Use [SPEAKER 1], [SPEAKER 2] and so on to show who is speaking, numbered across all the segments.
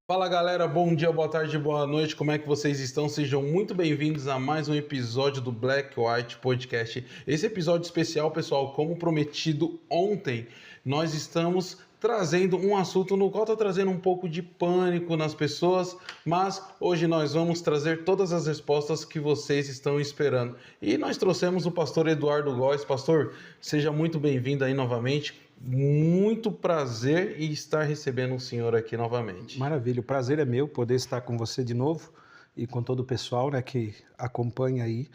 [SPEAKER 1] Fala galera, bom dia, boa tarde, boa noite, como é que vocês estão? Sejam muito bem-vindos a mais um episódio do Black White Podcast. Esse episódio especial, pessoal, como prometido ontem, nós estamos trazendo um assunto no qual está trazendo um pouco de pânico nas pessoas, mas hoje nós vamos trazer todas as respostas que vocês estão esperando. E nós trouxemos o pastor Eduardo Góes. Pastor, seja muito bem-vindo aí novamente. Muito prazer em estar recebendo o senhor aqui novamente.
[SPEAKER 2] Maravilha, o prazer é meu poder estar com você de novo e com todo o pessoal, né, que acompanha aí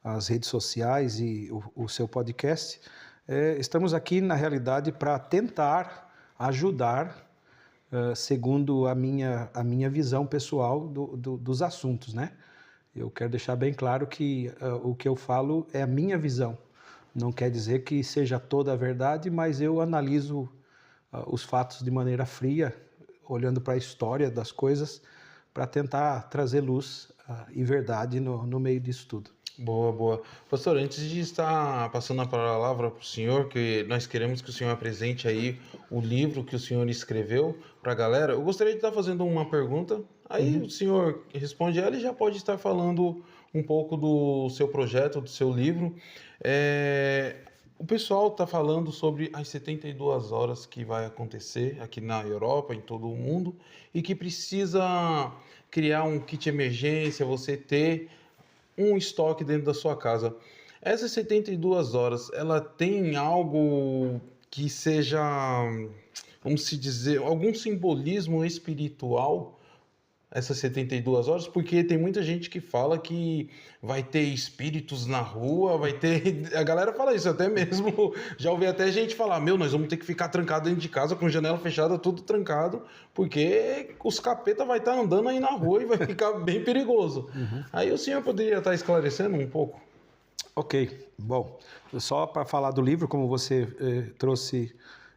[SPEAKER 2] as redes sociais e o seu podcast. Estamos aqui, na realidade, para tentar ajudar, segundo a minha visão pessoal dos assuntos, né? Eu quero deixar bem claro que o que eu falo é a minha visão. Não quer dizer que seja toda a verdade, mas eu analiso os fatos de maneira fria, olhando para a história das coisas, para tentar trazer luz e verdade no meio disso tudo.
[SPEAKER 1] Boa, boa. Pastor, antes de estar passando a palavra para o senhor, que nós queremos que o senhor apresente aí o livro que o senhor escreveu para a galera, eu gostaria de estar fazendo uma pergunta, aí o senhor responde ela e já pode estar falando um pouco do seu projeto, do seu livro. O pessoal está falando sobre as 72 horas que vai acontecer aqui na Europa, em todo o mundo, e que precisa criar um kit emergência, você ter um estoque dentro da sua casa. Essas 72 horas, ela tem algo que seja, vamos se dizer, algum simbolismo espiritual, essas 72 horas? Porque tem muita gente que fala que vai ter espíritos na rua, vai ter... A galera fala isso até mesmo. Já ouvi até gente falar, nós vamos ter que ficar trancado dentro de casa, com janela fechada, tudo trancado, porque os capeta vai estar andando aí na rua e vai ficar bem perigoso. Aí o senhor poderia estar esclarecendo um pouco?
[SPEAKER 2] Ok, bom, só para falar do livro, como você trouxe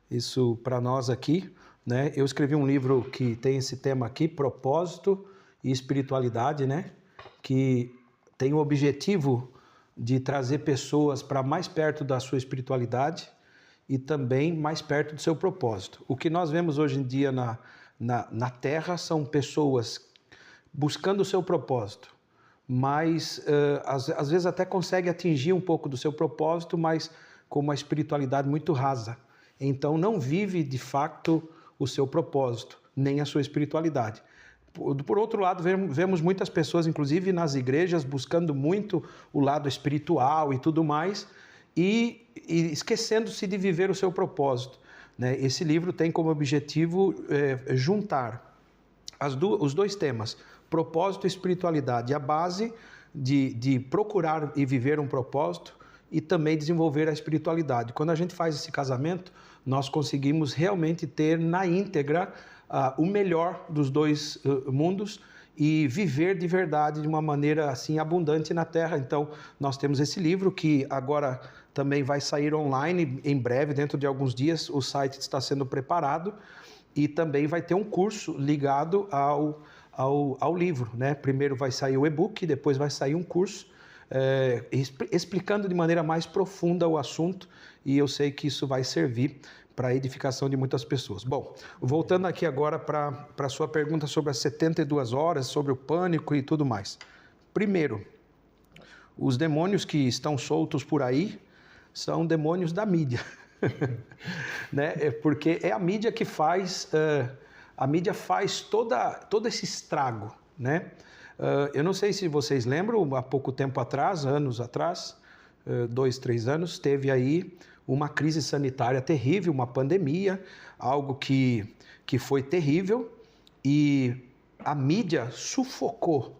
[SPEAKER 2] isso para nós aqui, né? Eu escrevi um livro que tem esse tema aqui, propósito e espiritualidade, né? Que tem o objetivo de trazer pessoas para mais perto da sua espiritualidade e também mais perto do seu propósito. O que nós vemos hoje em dia na Terra são pessoas buscando o seu propósito, mas às vezes até consegue atingir um pouco do seu propósito, mas com uma espiritualidade muito rasa. Então não vive de fato o seu propósito, nem a sua espiritualidade. Por outro lado, vemos muitas pessoas, inclusive nas igrejas, buscando muito o lado espiritual e tudo mais, e esquecendo-se de viver o seu propósito, né? Esse livro tem como objetivo juntar os dois temas, propósito e espiritualidade, a base de procurar e viver um propósito e também desenvolver a espiritualidade. Quando a gente faz esse casamento, nós conseguimos realmente ter na íntegra o melhor dos dois mundos e viver de verdade de uma maneira assim abundante na Terra. Então, nós temos esse livro que agora também vai sair online em breve, dentro de alguns dias. O site está sendo preparado e também vai ter um curso ligado ao livro, né? Primeiro vai sair o e-book, depois vai sair um curso explicando de maneira mais profunda o assunto, e eu sei que isso vai servir para a edificação de muitas pessoas. Bom, voltando aqui agora para a sua pergunta sobre as 72 horas, sobre o pânico e tudo mais. Primeiro, os demônios que estão soltos por aí são demônios da mídia. Né? Porque é a mídia que faz, todo esse estrago, né? Eu não sei se vocês lembram, há pouco tempo atrás, anos atrás, 2, 3 anos, teve aí uma crise sanitária terrível, uma pandemia, algo que foi terrível, e a mídia sufocou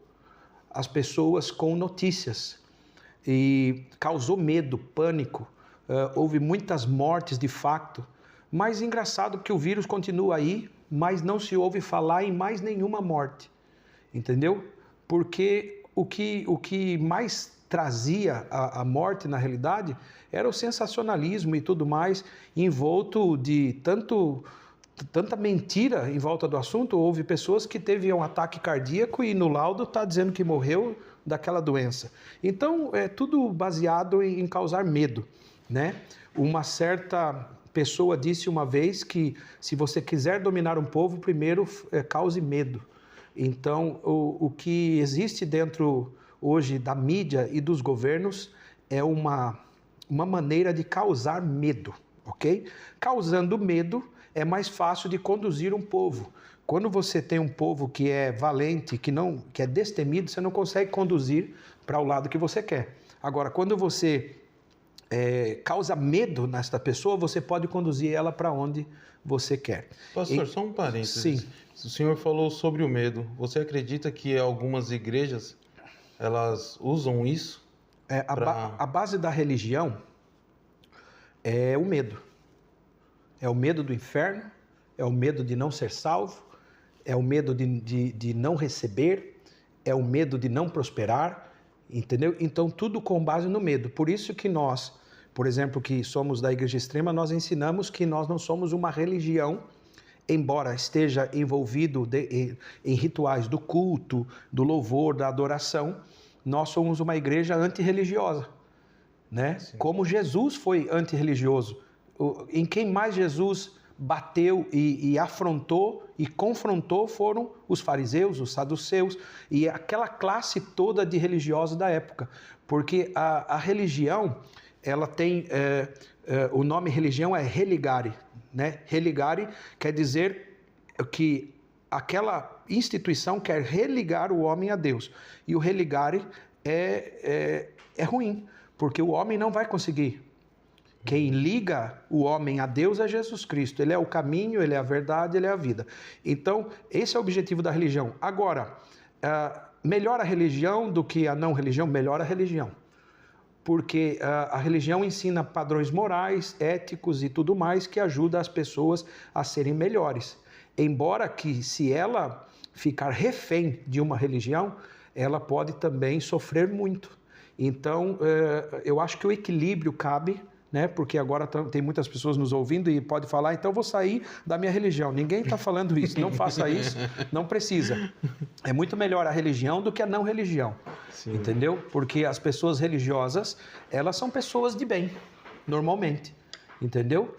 [SPEAKER 2] as pessoas com notícias e causou medo, pânico, houve muitas mortes de fato, mas engraçado que o vírus continua aí, mas não se ouve falar em mais nenhuma morte, entendeu? Porque o que mais trazia a morte na realidade era o sensacionalismo e tudo mais, envolto de tanta mentira em volta do assunto. Houve pessoas que teve um ataque cardíaco e no laudo está dizendo que morreu daquela doença. Então é tudo baseado em causar medo, né? Uma certa pessoa disse uma vez que se você quiser dominar um povo, primeiro cause medo. Então, o que existe dentro hoje da mídia e dos governos é uma maneira de causar medo, ok? Causando medo é mais fácil de conduzir um povo. Quando você tem um povo que é valente, que é destemido, você não consegue conduzir para o lado que você quer. Agora, quando você causa medo nesta pessoa, você pode conduzir ela para onde você quer.
[SPEAKER 1] Pastor, só um parênteses.
[SPEAKER 2] Sim.
[SPEAKER 1] O senhor falou sobre o medo. Você acredita que algumas igrejas, elas usam isso?
[SPEAKER 2] A base da religião é o medo. É o medo do inferno, é o medo de não ser salvo, é o medo de não receber, é o medo de não prosperar, entendeu? Então, tudo com base no medo. Por isso que nós, por exemplo, que somos da Igreja Extrema, nós ensinamos que nós não somos uma religião, embora esteja envolvido em rituais do culto, do louvor, da adoração, nós somos uma igreja antirreligiosa, né? Como Jesus foi antirreligioso. Em quem mais Jesus bateu e afrontou e confrontou foram os fariseus, os saduceus e aquela classe toda de religiosos da época. Porque a religião, ela tem, o nome religião é religare, né? Religare quer dizer que aquela instituição quer religar o homem a Deus. E o religare é ruim, porque o homem não vai conseguir. Quem liga o homem a Deus é Jesus Cristo. Ele é o caminho, ele é a verdade, ele é a vida. Então, esse é o objetivo da religião. Agora, melhor a religião do que a não religião? Melhor a religião. Porque a religião ensina padrões morais, éticos e tudo mais que ajuda as pessoas a serem melhores. Embora que, se ela ficar refém de uma religião, ela pode também sofrer muito. Então, eu acho que o equilíbrio cabe, né? Porque agora tem muitas pessoas nos ouvindo e pode falar, então eu vou sair da minha religião. Ninguém está falando isso, não faça isso, não precisa. É muito melhor a religião do que a não religião, sim, entendeu? Porque as pessoas religiosas, elas são pessoas de bem, normalmente, entendeu?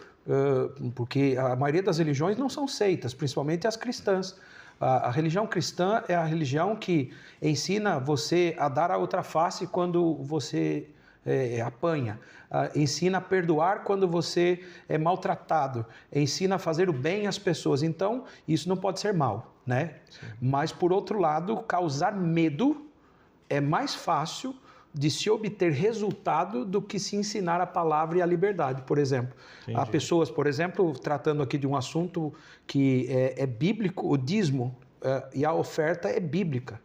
[SPEAKER 2] Porque a maioria das religiões não são seitas, principalmente as cristãs. A religião cristã é a religião que ensina você a dar a outra face quando você apanha, ensina a perdoar quando você é maltratado, ensina a fazer o bem às pessoas. Então, isso não pode ser mal, né? Sim. Mas, por outro lado, causar medo é mais fácil de se obter resultado do que se ensinar a palavra e a liberdade, por exemplo. Entendi. Há pessoas, por exemplo, tratando aqui de um assunto que é bíblico, o dízimo e a oferta é bíblica.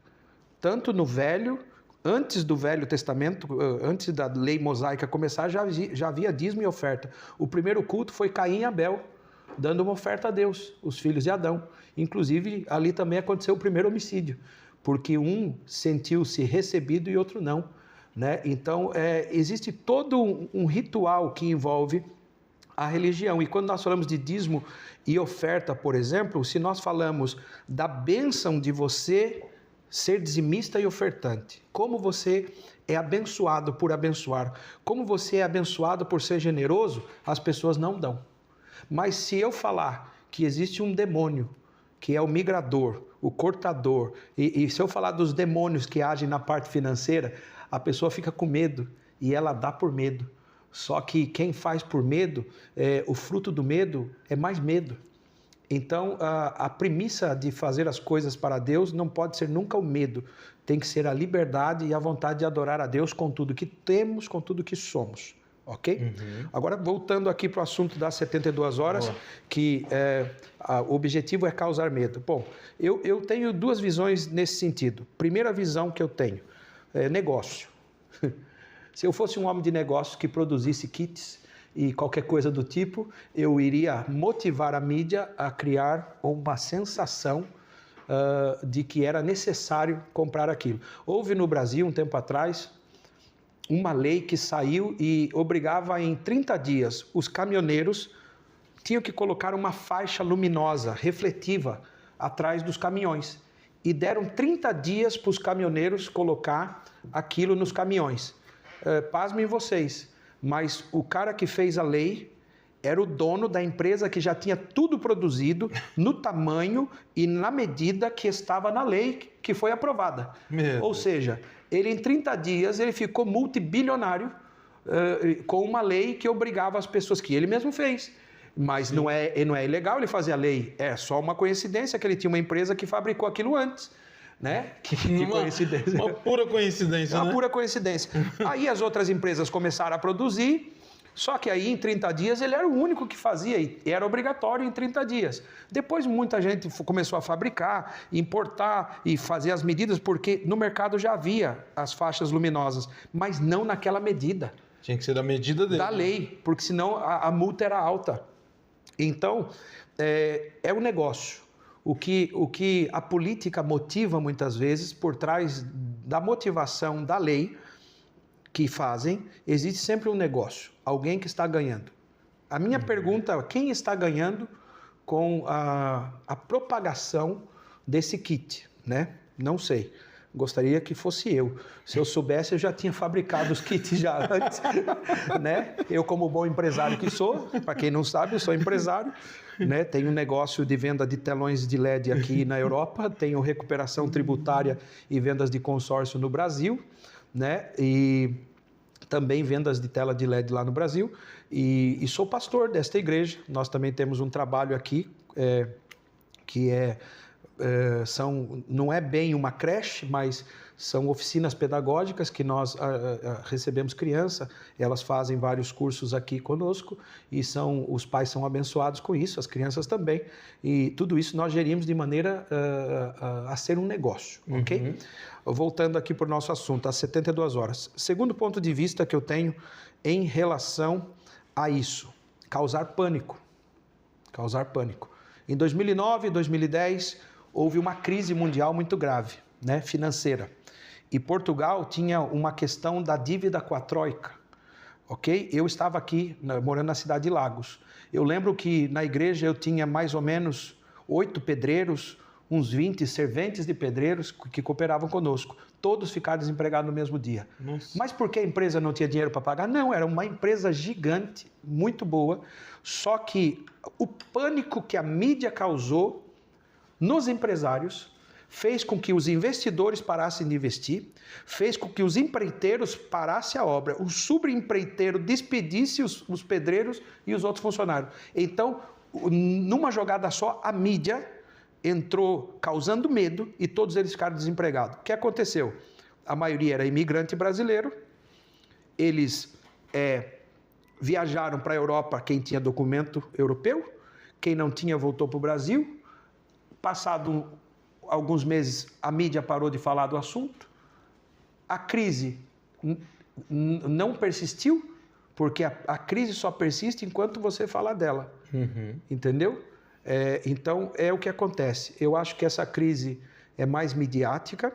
[SPEAKER 2] Tanto no Velho, antes do Velho Testamento, antes da lei mosaica começar, já havia dízimo e oferta. O primeiro culto foi Caim e Abel, dando uma oferta a Deus, os filhos de Adão. Inclusive, ali também aconteceu o primeiro homicídio, porque um sentiu-se recebido e outro não, né? Então, existe todo um ritual que envolve a religião. E quando nós falamos de dízimo e oferta, por exemplo, se nós falamos da bênção de você ser dizimista e ofertante, como você é abençoado por abençoar, como você é abençoado por ser generoso, as pessoas não dão. Mas se eu falar que existe um demônio, que é o migrador, o cortador, e se eu falar dos demônios que agem na parte financeira, a pessoa fica com medo e ela dá por medo. Só que quem faz por medo, o fruto do medo é mais medo. Então, a premissa de fazer as coisas para Deus não pode ser nunca o medo. Tem que ser a liberdade e a vontade de adorar a Deus com tudo que temos, com tudo que somos. Ok? Uhum. Agora, voltando aqui para o assunto das 72 horas, boa, que o objetivo é causar medo. Bom, eu tenho duas visões nesse sentido. Primeira visão que eu tenho é negócio. Se eu fosse um homem de negócio que produzisse kits e qualquer coisa do tipo, eu iria motivar a mídia a criar uma sensação de que era necessário comprar aquilo. Houve no Brasil, um tempo atrás, uma lei que saiu e obrigava em 30 dias os caminhoneiros tinham que colocar uma faixa luminosa, refletiva, atrás dos caminhões. E deram 30 dias para os caminhoneiros colocar aquilo nos caminhões. Pasmem vocês, mas o cara que fez a lei, era o dono da empresa que já tinha tudo produzido no tamanho e na medida que estava na lei que foi aprovada. Ou seja, ele em 30 dias ele ficou multibilionário com uma lei que obrigava as pessoas, que ele mesmo fez. Mas não é ilegal ele fazer a lei, é só uma coincidência que ele tinha uma empresa que fabricou aquilo antes. Né? Que coincidência.
[SPEAKER 1] Uma pura coincidência,
[SPEAKER 2] Uma pura coincidência. Aí as outras empresas começaram a produzir, só que aí em 30 dias ele era o único que fazia e era obrigatório em 30 dias. Depois muita gente começou a fabricar, importar e fazer as medidas, porque no mercado já havia as faixas luminosas, mas não naquela medida.
[SPEAKER 1] Tinha que ser da medida dele.
[SPEAKER 2] Da lei, porque senão a multa era alta. Então, é um negócio. O que a política motiva muitas vezes, por trás da motivação da lei que fazem, existe sempre um negócio, alguém que está ganhando. A minha pergunta é, quem está ganhando com a propagação desse kit, né? Não sei. Gostaria que fosse eu. Se eu soubesse, eu já tinha fabricado os kits já antes, né? Eu, como bom empresário que sou, para quem não sabe, eu sou empresário, né? Tenho um negócio de venda de telões de LED aqui na Europa, tenho recuperação tributária e vendas de consórcio no Brasil, né? E também vendas de tela de LED lá no Brasil. E sou pastor desta igreja. Nós também temos um trabalho aqui que não é bem uma creche, mas são oficinas pedagógicas que nós recebemos criança, elas fazem vários cursos aqui conosco e os pais são abençoados com isso, as crianças também, e tudo isso nós gerimos de maneira a ser um negócio, ok? Voltando aqui para o nosso assunto, às 72 horas. Segundo ponto de vista que eu tenho em relação a isso, causar pânico. Causar pânico. Em 2009 e 2010, houve uma crise mundial muito grave, né, financeira. E Portugal tinha uma questão da dívida com a Troika, ok? Eu estava aqui, morando na cidade de Lagos. Eu lembro que na igreja eu tinha mais ou menos 8 pedreiros, uns 20 serventes de pedreiros que cooperavam conosco. Todos ficaram desempregados no mesmo dia. Nossa. Mas por que a empresa não tinha dinheiro para pagar? Não, era uma empresa gigante, muito boa, só que o pânico que a mídia causou nos empresários fez com que os investidores parassem de investir, fez com que os empreiteiros parassem a obra, o subempreiteiro despedisse os pedreiros e os outros funcionários. Então, numa jogada só, a mídia entrou causando medo e todos eles ficaram desempregados. O que aconteceu? A maioria era imigrante brasileiro, eles viajaram para a Europa, quem tinha documento europeu, quem não tinha voltou para o Brasil. Passado alguns meses, a mídia parou de falar do assunto. A crise não persistiu, porque a crise só persiste enquanto você falar dela. Entendeu? Então, é o que acontece. Eu acho que essa crise é mais midiática,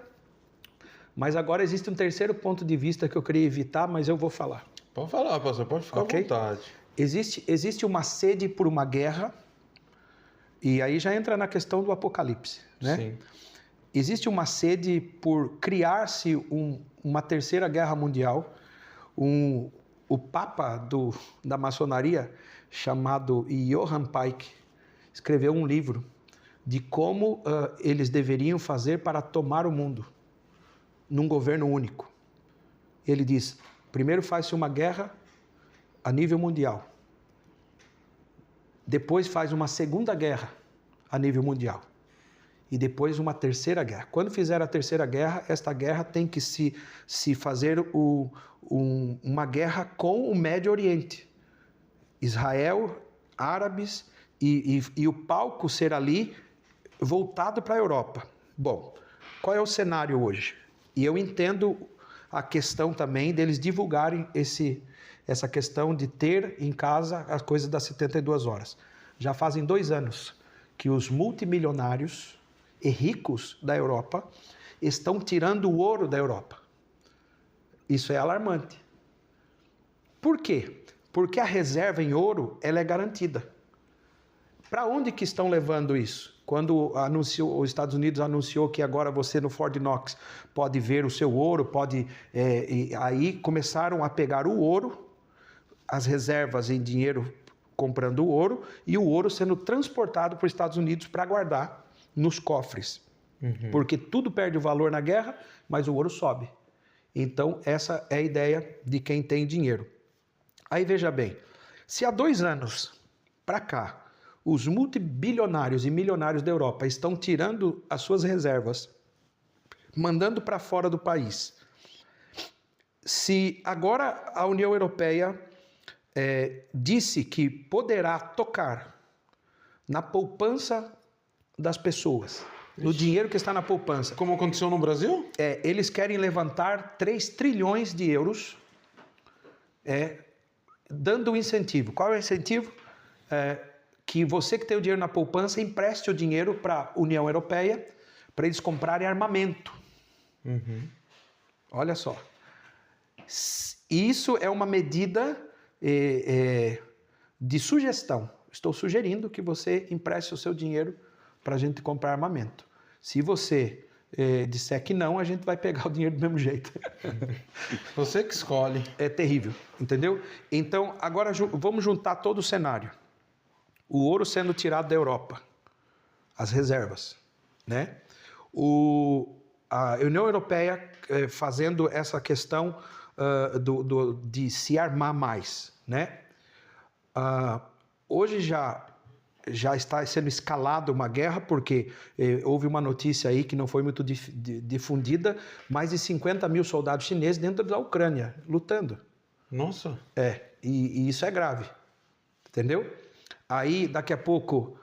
[SPEAKER 2] mas agora existe um terceiro ponto de vista que eu queria evitar, mas eu vou falar.
[SPEAKER 1] Pode falar, pastor, pode ficar à vontade.
[SPEAKER 2] Existe uma sede por uma guerra. E aí já entra na questão do Apocalipse, né? Sim. Existe uma sede por criar-se uma terceira guerra mundial. O Papa da maçonaria, chamado Johann Pike, escreveu um livro de como eles deveriam fazer para tomar o mundo num governo único. Ele diz, primeiro faz-se uma guerra a nível mundial. Depois faz uma segunda guerra a nível mundial. E depois uma terceira guerra. Quando fizer a terceira guerra, esta guerra tem que se fazer uma guerra com o Médio Oriente. Israel, árabes, e o palco ser ali voltado para a Europa. Bom, qual é o cenário hoje? E eu entendo a questão também deles divulgarem essa questão de ter em casa as coisas das 72 horas. Já fazem 2 anos que os multimilionários e ricos da Europa estão tirando o ouro da Europa. Isso é alarmante. Por quê? Porque a reserva em ouro ela é garantida. Para onde que estão levando isso? Quando os Estados Unidos anunciou que agora você no Fort Knox pode ver o seu ouro, aí começaram a pegar o ouro, as reservas em dinheiro comprando ouro e o ouro sendo transportado para os Estados Unidos para guardar nos cofres. Porque tudo perde o valor na guerra, mas o ouro sobe. Então, essa é a ideia de quem tem dinheiro. Aí veja bem, se há 2 anos para cá, os multibilionários e milionários da Europa estão tirando as suas reservas, mandando para fora do país, se agora a União Europeia disse que poderá tocar na poupança das pessoas, no dinheiro que está na poupança.
[SPEAKER 1] Como aconteceu no Brasil?
[SPEAKER 2] Eles querem levantar 3 trilhões de euros dando um incentivo. Qual é o incentivo? Que você que tem o dinheiro na poupança empreste o dinheiro para a União Europeia para eles comprarem armamento. Olha só. Isso é uma medida de sugestão. Estou sugerindo que você empreste o seu dinheiro para a gente comprar armamento. Se você disser que não, a gente vai pegar o dinheiro do mesmo jeito.
[SPEAKER 1] Você que escolhe.
[SPEAKER 2] É terrível, entendeu? Então, agora vamos juntar todo o cenário. O ouro sendo tirado da Europa, as reservas, né? A União Europeia fazendo essa questão de se armar mais, né? Hoje já está sendo escalada uma guerra, porque houve uma notícia aí que não foi muito difundida, mais de 50 mil soldados chineses dentro da Ucrânia, lutando.
[SPEAKER 1] Nossa.
[SPEAKER 2] E isso é grave, entendeu? Aí, daqui a pouco,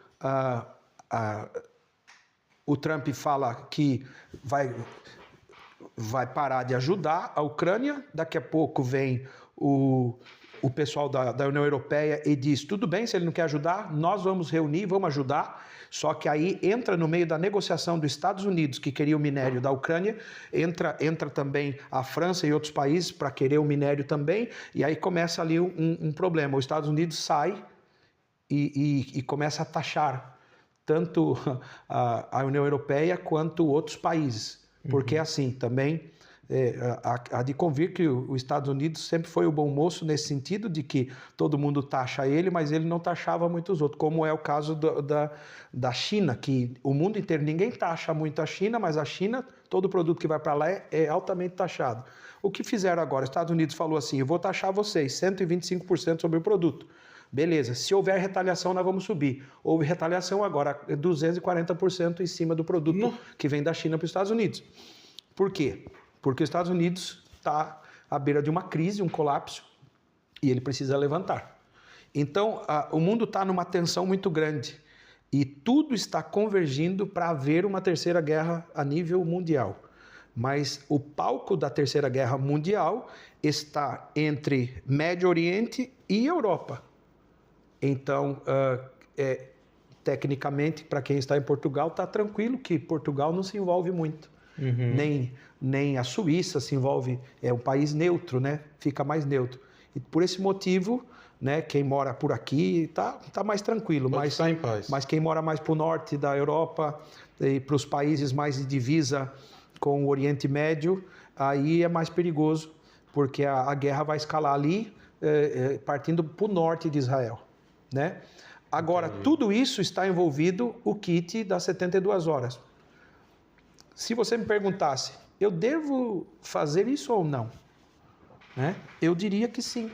[SPEAKER 2] o Trump fala que vai parar de ajudar a Ucrânia, daqui a pouco vem o pessoal da União Europeia e diz, tudo bem, se ele não quer ajudar, nós vamos reunir, vamos ajudar, só que aí entra no meio da negociação dos Estados Unidos, que queria o minério da Ucrânia, entra também a França e outros países para querer o minério também, e aí começa ali um problema. Os Estados Unidos sai e começa a taxar tanto a União Europeia quanto outros países, porque assim também... há de convir que os Estados Unidos sempre foi o bom moço nesse sentido de que todo mundo taxa ele, mas ele não taxava muitos outros, como é o caso da China, que o mundo inteiro, ninguém taxa muito a China, mas a China, todo produto que vai para lá é altamente taxado. O que fizeram agora? Os Estados Unidos falou assim, eu vou taxar vocês 125% sobre o produto. Beleza, se houver retaliação, nós vamos subir. Houve retaliação agora, 240% em cima do produto que vem da China para os Estados Unidos. Por quê? Porque os Estados Unidos está à beira de uma crise, um colapso, e ele precisa levantar. Então, o mundo está numa tensão muito grande e tudo está convergindo para haver uma terceira guerra a nível mundial. Mas o palco da terceira guerra mundial está entre Médio Oriente e Europa. Então, tecnicamente, para quem está em Portugal, está tranquilo que Portugal não se envolve muito. Nem a Suíça se envolve, é um país neutro, né? Fica mais neutro. E por esse motivo, né, quem mora por aqui tá mais tranquilo.
[SPEAKER 1] Pode estar em paz.
[SPEAKER 2] Mas quem mora mais para o norte da Europa e para os países mais de divisa com o Oriente Médio, aí é mais perigoso, porque a guerra vai escalar ali, partindo para o norte de Israel, né? Agora, tudo isso está envolvido o kit das 72 horas. Se você me perguntasse, eu devo fazer isso ou não? Né? Eu diria que sim.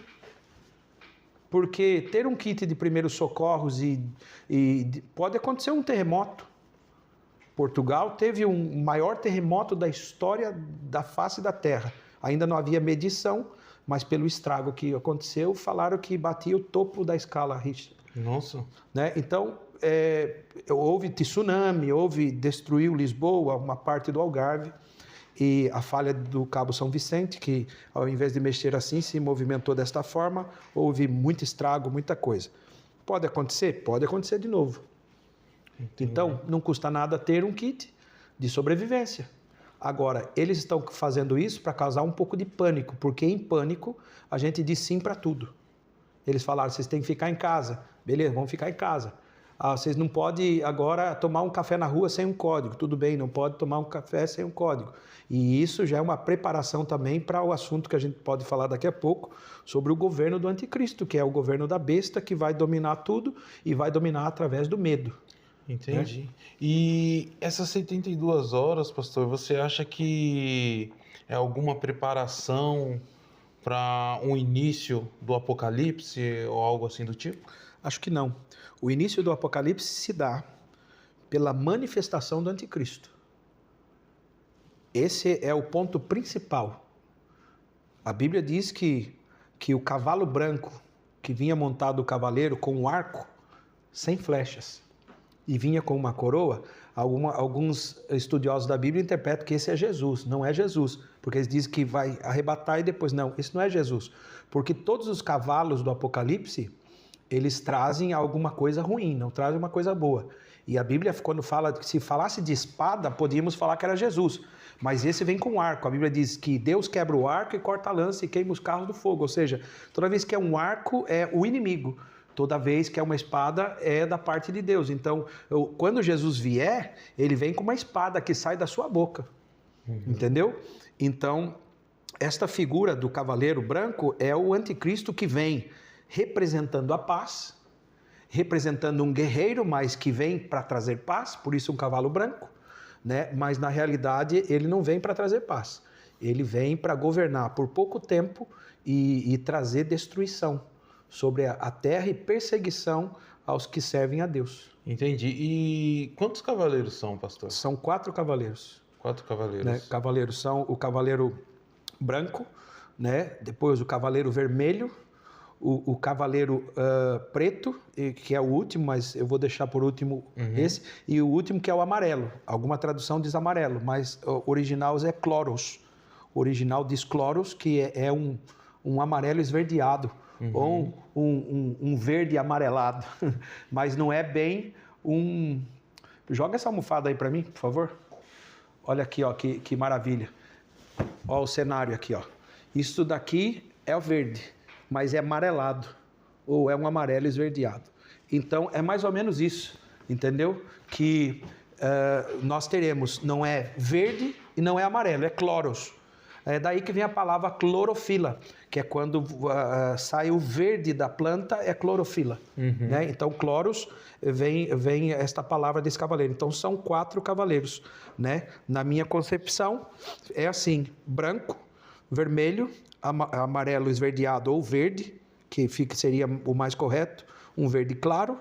[SPEAKER 2] Porque ter um kit de primeiros socorros pode acontecer um terremoto. Portugal teve um maior terremoto da história da face da Terra. Ainda não havia medição, mas pelo estrago que aconteceu, falaram que batia o topo da escala Richter.
[SPEAKER 1] Nossa.
[SPEAKER 2] Né? Então, houve tsunami, destruiu Lisboa, uma parte do Algarve, e a falha do Cabo São Vicente, que ao invés de mexer assim, se movimentou desta forma, houve muito estrago, muita coisa. Pode acontecer? Pode acontecer de novo. Entendi. Então, não custa nada ter um kit de sobrevivência. Agora, eles estão fazendo isso para causar um pouco de pânico, porque em pânico a gente diz sim para tudo. Eles falaram, vocês têm que ficar em casa. Beleza, vamos ficar em casa. Vocês não podem agora tomar um café na rua sem um código. Tudo bem, não pode tomar um café sem um código. E isso já é uma preparação também para o assunto que a gente pode falar daqui a pouco, sobre o governo do anticristo, que é o governo da besta, que vai dominar tudo e vai dominar através do medo.
[SPEAKER 1] Entendi. Né? E essas 72 horas, pastor, você acha que é alguma preparação para um início do Apocalipse ou algo assim do tipo?
[SPEAKER 2] Acho que não. O início do Apocalipse se dá pela manifestação do anticristo. Esse é o ponto principal. A Bíblia diz que o cavalo branco que vinha montado o cavaleiro com um arco sem flechas e vinha com uma coroa, alguns estudiosos da Bíblia interpretam que esse é Jesus. Não é Jesus, porque eles dizem que vai arrebatar e depois não. Esse não é Jesus, porque todos os cavalos do Apocalipse, eles trazem alguma coisa ruim, não trazem uma coisa boa. E a Bíblia, quando fala, se falasse de espada, podíamos falar que era Jesus. Mas esse vem com arco. A Bíblia diz que Deus quebra o arco e corta a lança e queima os carros do fogo. Ou seja, toda vez que é um arco, é o inimigo. Toda vez que é uma espada, é da parte de Deus. Então, quando Jesus vier, ele vem com uma espada que sai da sua boca. Entendeu? Então, esta figura do cavaleiro branco é o anticristo que vem representando a paz, representando um guerreiro, mas que vem para trazer paz, por isso um cavalo branco, né? Mas na realidade ele não vem para trazer paz, ele vem para governar por pouco tempo e trazer destruição sobre a terra e perseguição aos que servem a Deus.
[SPEAKER 1] Entendi. E quantos cavaleiros são, pastor?
[SPEAKER 2] São 4 cavaleiros.
[SPEAKER 1] 4 cavaleiros.
[SPEAKER 2] Né? Cavaleiros são o cavaleiro branco, né? Depois o cavaleiro vermelho, o cavaleiro preto, que é o último, mas eu vou deixar por último esse, e o último que é o amarelo. Alguma tradução diz amarelo, mas o original é cloros. O original diz cloros, que é um amarelo esverdeado, ou um verde amarelado, mas não é bem um... Joga essa almofada aí para mim, por favor. Olha aqui, ó, que maravilha. Ó o cenário aqui, ó. Isso daqui é o verde, mas é amarelado, ou é um amarelo esverdeado. Então, é mais ou menos isso, entendeu? Que nós teremos, não é verde e não é amarelo, é cloros. É daí que vem a palavra clorofila, que é quando sai o verde da planta, é clorofila. Né? Então, cloros vem esta palavra desse cavaleiro. Então, são 4 cavaleiros. Né? Na minha concepção, é assim, branco, vermelho, amarelo esverdeado ou verde, que seria o mais correto, um verde claro,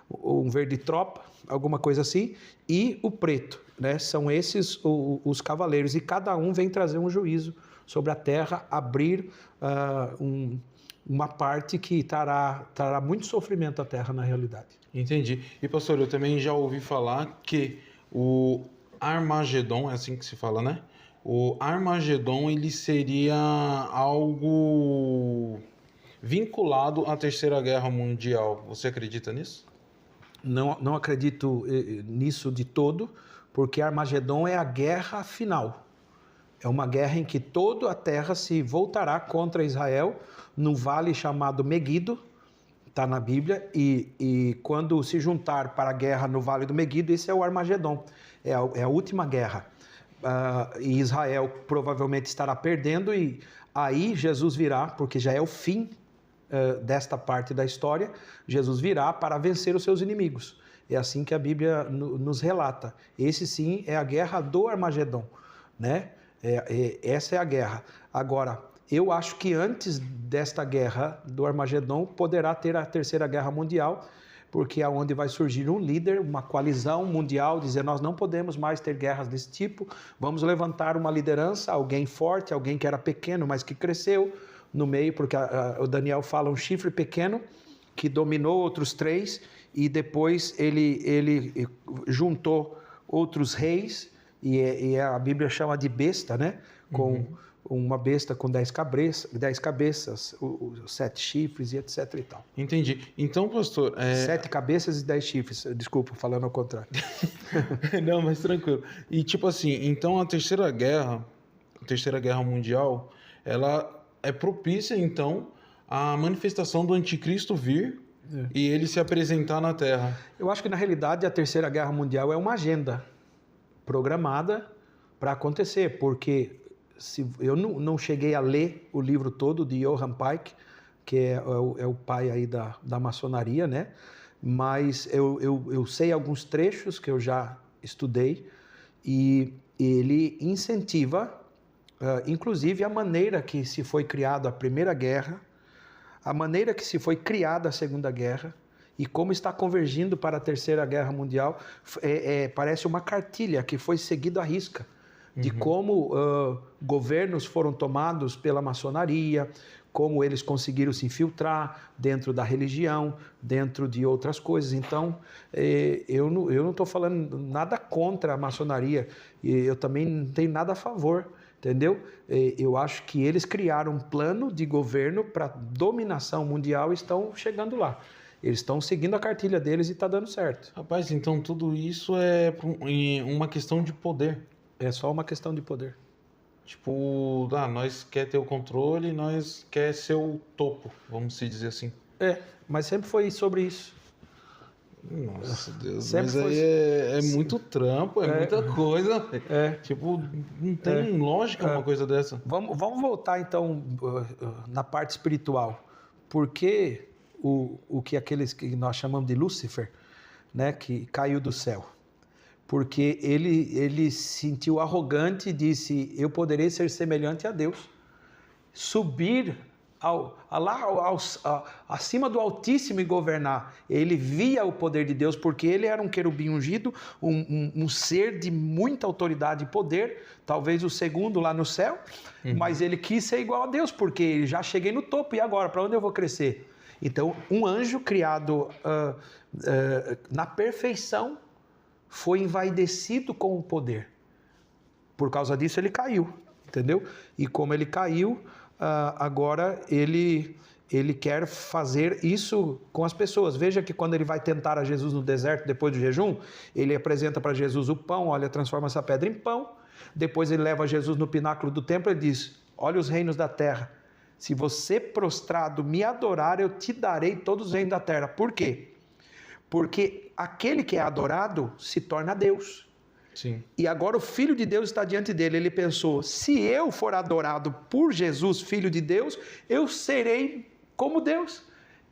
[SPEAKER 2] um verde tropa, alguma coisa assim, e o preto, né? São esses os cavaleiros, e cada um vem trazer um juízo sobre a terra, abrir uma parte que trará muito sofrimento à terra na realidade.
[SPEAKER 1] Entendi. E pastor, eu também já ouvi falar que o Armagedon, é assim que se fala, né? O Armagedon, ele seria algo vinculado à Terceira Guerra Mundial. Você acredita nisso?
[SPEAKER 2] Não acredito nisso de todo, porque Armagedon é a guerra final. É uma guerra em que toda a terra se voltará contra Israel, no vale chamado Meguido, está na Bíblia, e quando se juntar para a guerra no vale do Meguido, esse é o Armagedon, é a última guerra. E Israel provavelmente estará perdendo, e aí Jesus virá, porque já é o fim desta parte da história, Jesus virá para vencer os seus inimigos. É assim que a Bíblia nos relata. Esse sim é a guerra do Armagedon, né? Essa é a guerra. Agora, eu acho que antes desta guerra do Armagedon poderá ter a Terceira Guerra Mundial, porque é onde vai surgir um líder, uma coalizão mundial, dizer nós não podemos mais ter guerras desse tipo, vamos levantar uma liderança, alguém forte, alguém que era pequeno, mas que cresceu no meio, porque o Daniel fala um chifre pequeno que dominou outros 3 e depois ele juntou outros reis, e a Bíblia chama de besta, né? Com uma besta com 10 cabeças, os 7 chifres e etc e tal.
[SPEAKER 1] Entendi. Então, pastor...
[SPEAKER 2] 7 cabeças e 10 chifres. Desculpa, falando ao contrário.
[SPEAKER 1] Não, mas tranquilo. E tipo assim, então a Terceira Guerra Mundial, ela é propícia, então, à manifestação do anticristo vir e ele se apresentar na Terra.
[SPEAKER 2] Eu acho que, na realidade, a Terceira Guerra Mundial é uma agenda programada para acontecer, porque eu não cheguei a ler o livro todo de Johann Pike, que é o pai aí da maçonaria, né? Mas eu sei alguns trechos que eu já estudei, e ele incentiva, inclusive, a maneira que se foi criada a Primeira Guerra, a maneira que se foi criada a Segunda Guerra, e como está convergindo para a Terceira Guerra Mundial. Parece uma cartilha que foi seguida à risca, de como governos foram tomados pela maçonaria, como eles conseguiram se infiltrar dentro da religião, dentro de outras coisas. Então, eu não estou falando nada contra a maçonaria, e eu também não tenho nada a favor, entendeu? Eu acho que eles criaram um plano de governo para dominação mundial e estão chegando lá. Eles estão seguindo a cartilha deles e está dando certo.
[SPEAKER 1] Rapaz, então tudo isso é uma questão de poder.
[SPEAKER 2] É só uma questão de poder.
[SPEAKER 1] Tipo, nós quer ter o controle, nós quer ser o topo, vamos se dizer assim.
[SPEAKER 2] Mas sempre foi sobre isso.
[SPEAKER 1] Nossa Deus,
[SPEAKER 2] sempre
[SPEAKER 1] mas
[SPEAKER 2] foi...
[SPEAKER 1] aí é muito trampo, muita coisa. Tipo, não tem lógica uma coisa dessa.
[SPEAKER 2] Vamos voltar então na parte espiritual. Por que aqueles que nós chamamos de Lúcifer, né, que caiu do céu? Porque ele se sentiu arrogante e disse: eu poderei ser semelhante a Deus, subir acima do Altíssimo e governar. Ele via o poder de Deus, porque ele era um querubim ungido, um ser de muita autoridade e poder, talvez o segundo lá no céu, mas ele quis ser igual a Deus, porque já cheguei no topo, e agora, para onde eu vou crescer? Então, um anjo criado na perfeição foi envaidecido com o poder. Por causa disso ele caiu, entendeu? E como ele caiu, agora ele quer fazer isso com as pessoas. Veja que quando ele vai tentar a Jesus no deserto, depois do jejum, ele apresenta para Jesus o pão, olha, transforma essa pedra em pão. Depois ele leva Jesus no pináculo do templo e diz: olha os reinos da terra. Se você prostrado me adorar, eu te darei todos os reinos da terra. Por quê? Porque aquele que é adorado se torna Deus.
[SPEAKER 1] Sim.
[SPEAKER 2] E agora o Filho de Deus está diante dele. Ele pensou: se eu for adorado por Jesus, Filho de Deus, eu serei como Deus.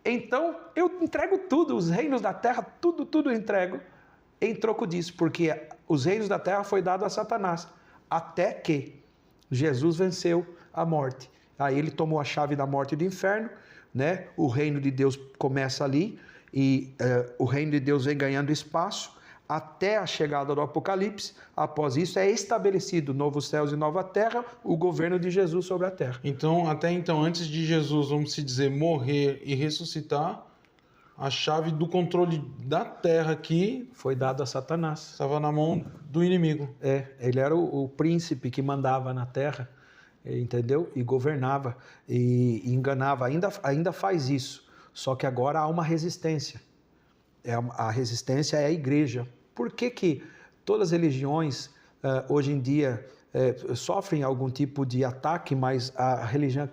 [SPEAKER 2] Então eu entrego tudo, os reinos da terra, tudo eu entrego em troco disso, porque os reinos da terra foi dado a Satanás, até que Jesus venceu a morte. Aí ele tomou a chave da morte e do inferno, né? O reino de Deus começa ali, e o reino de Deus vem ganhando espaço até a chegada do Apocalipse. Após isso é estabelecido novos céus e nova terra, o governo de Jesus sobre a terra.
[SPEAKER 1] Então, até então, antes de Jesus, vamos se dizer, morrer e ressuscitar, a chave do controle da terra aqui
[SPEAKER 2] foi dado a Satanás.
[SPEAKER 1] Estava na mão do inimigo.
[SPEAKER 2] Ele era o príncipe que mandava na terra, entendeu? E governava e enganava. Ainda faz isso. Só que agora há uma resistência. A resistência é a igreja. Por que todas as religiões hoje em dia sofrem algum tipo de ataque, mas a religião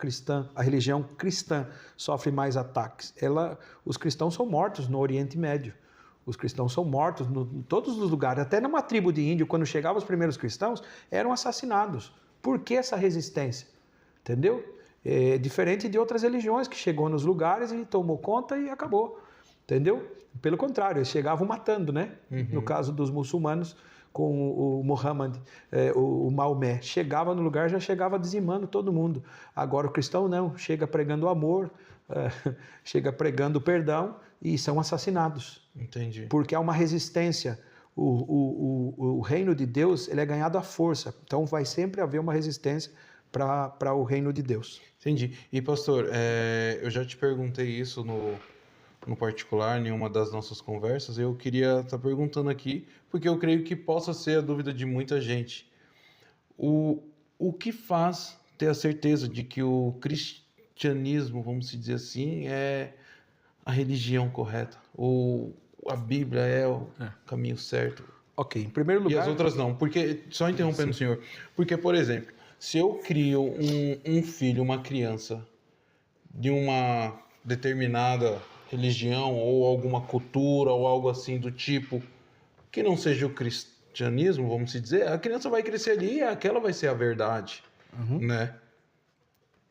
[SPEAKER 2] cristã sofre mais ataques? Os cristãos são mortos no Oriente Médio. Os cristãos são mortos em todos os lugares. Até numa tribo de índio, quando chegavam os primeiros cristãos, eram assassinados. Por que essa resistência? Entendeu? É diferente de outras religiões que chegou nos lugares e tomou conta e acabou. Entendeu? Pelo contrário, eles chegavam matando, né? No caso dos muçulmanos, com o Muhammad, o Maomé, chegava no lugar, já chegava dizimando todo mundo. Agora o cristão não, chega pregando o amor, chega pregando o perdão e são assassinados.
[SPEAKER 1] Entendi.
[SPEAKER 2] Porque há uma resistência. O reino de Deus, ele é ganhado à força. Então vai sempre haver uma resistência para o reino de Deus.
[SPEAKER 1] Entendi. E pastor, eu já te perguntei isso no particular, em uma das nossas conversas. Eu queria estar perguntando aqui, porque eu creio que possa ser a dúvida de muita gente. O que faz ter a certeza de que o cristianismo, vamos dizer assim, é a religião correta? Ou a Bíblia é o caminho certo?
[SPEAKER 2] Ok, em primeiro lugar...
[SPEAKER 1] E as outras não? Porque, só interrompendo o senhor, porque, por exemplo, se eu crio um filho, uma criança, de uma determinada religião ou alguma cultura ou algo assim do tipo que não seja o cristianismo, vamos dizer, a criança vai crescer ali e aquela vai ser a verdade, né?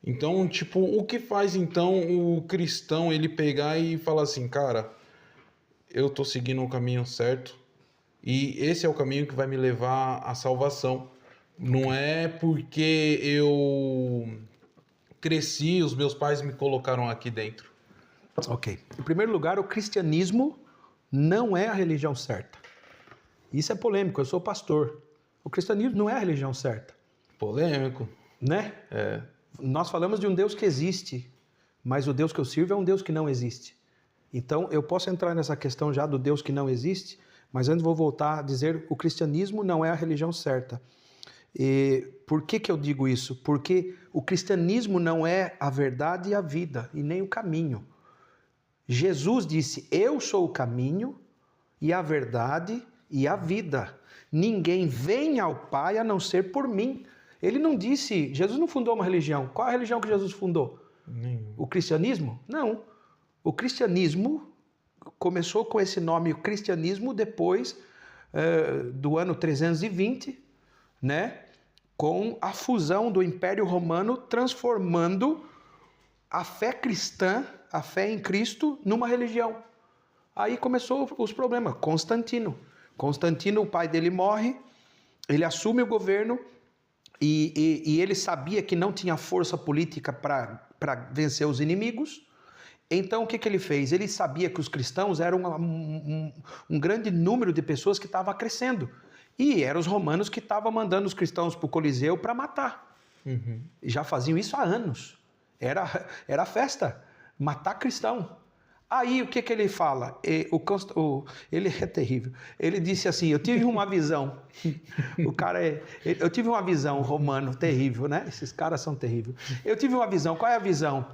[SPEAKER 1] Então, tipo, o que faz então o cristão ele pegar e falar assim, cara, eu tô seguindo o caminho certo e esse é o caminho que vai me levar à salvação. Não é porque eu cresci, os meus pais me colocaram aqui dentro.
[SPEAKER 2] Ok. Em primeiro lugar, o cristianismo não é a religião certa. Isso é polêmico, eu sou pastor. O cristianismo não é a religião certa.
[SPEAKER 1] Polêmico.
[SPEAKER 2] Né? Nós falamos de um Deus que existe, mas o Deus que eu sirvo é um Deus que não existe. Então, eu posso entrar nessa questão já do Deus que não existe, mas antes vou voltar a dizer o cristianismo não é a religião certa. E por que eu digo isso? Porque o cristianismo não é a verdade e a vida, e nem o caminho. Jesus disse, eu sou o caminho e a verdade e a vida. Ninguém vem ao Pai a não ser por mim. Ele não disse, Jesus não fundou uma religião. Qual é a religião que Jesus fundou? O cristianismo? Não. O cristianismo começou com esse nome, o cristianismo, depois do ano 320, né? Com a fusão do Império Romano, transformando a fé cristã, a fé em Cristo, numa religião. Aí começou os problemas. Constantino, o pai dele morre, ele assume o governo e ele sabia que não tinha força política para vencer os inimigos. Então o que ele fez? Ele sabia que os cristãos eram um grande número de pessoas que estava crescendo. E eram os romanos que estavam mandando os cristãos para o Coliseu para matar. Já faziam isso há anos. Era festa, matar cristão. Aí o que ele fala? Ele é terrível. Ele disse assim, eu tive uma visão. Eu tive uma visão, romano, terrível, né? Esses caras são terríveis. Eu tive uma visão, qual é a visão?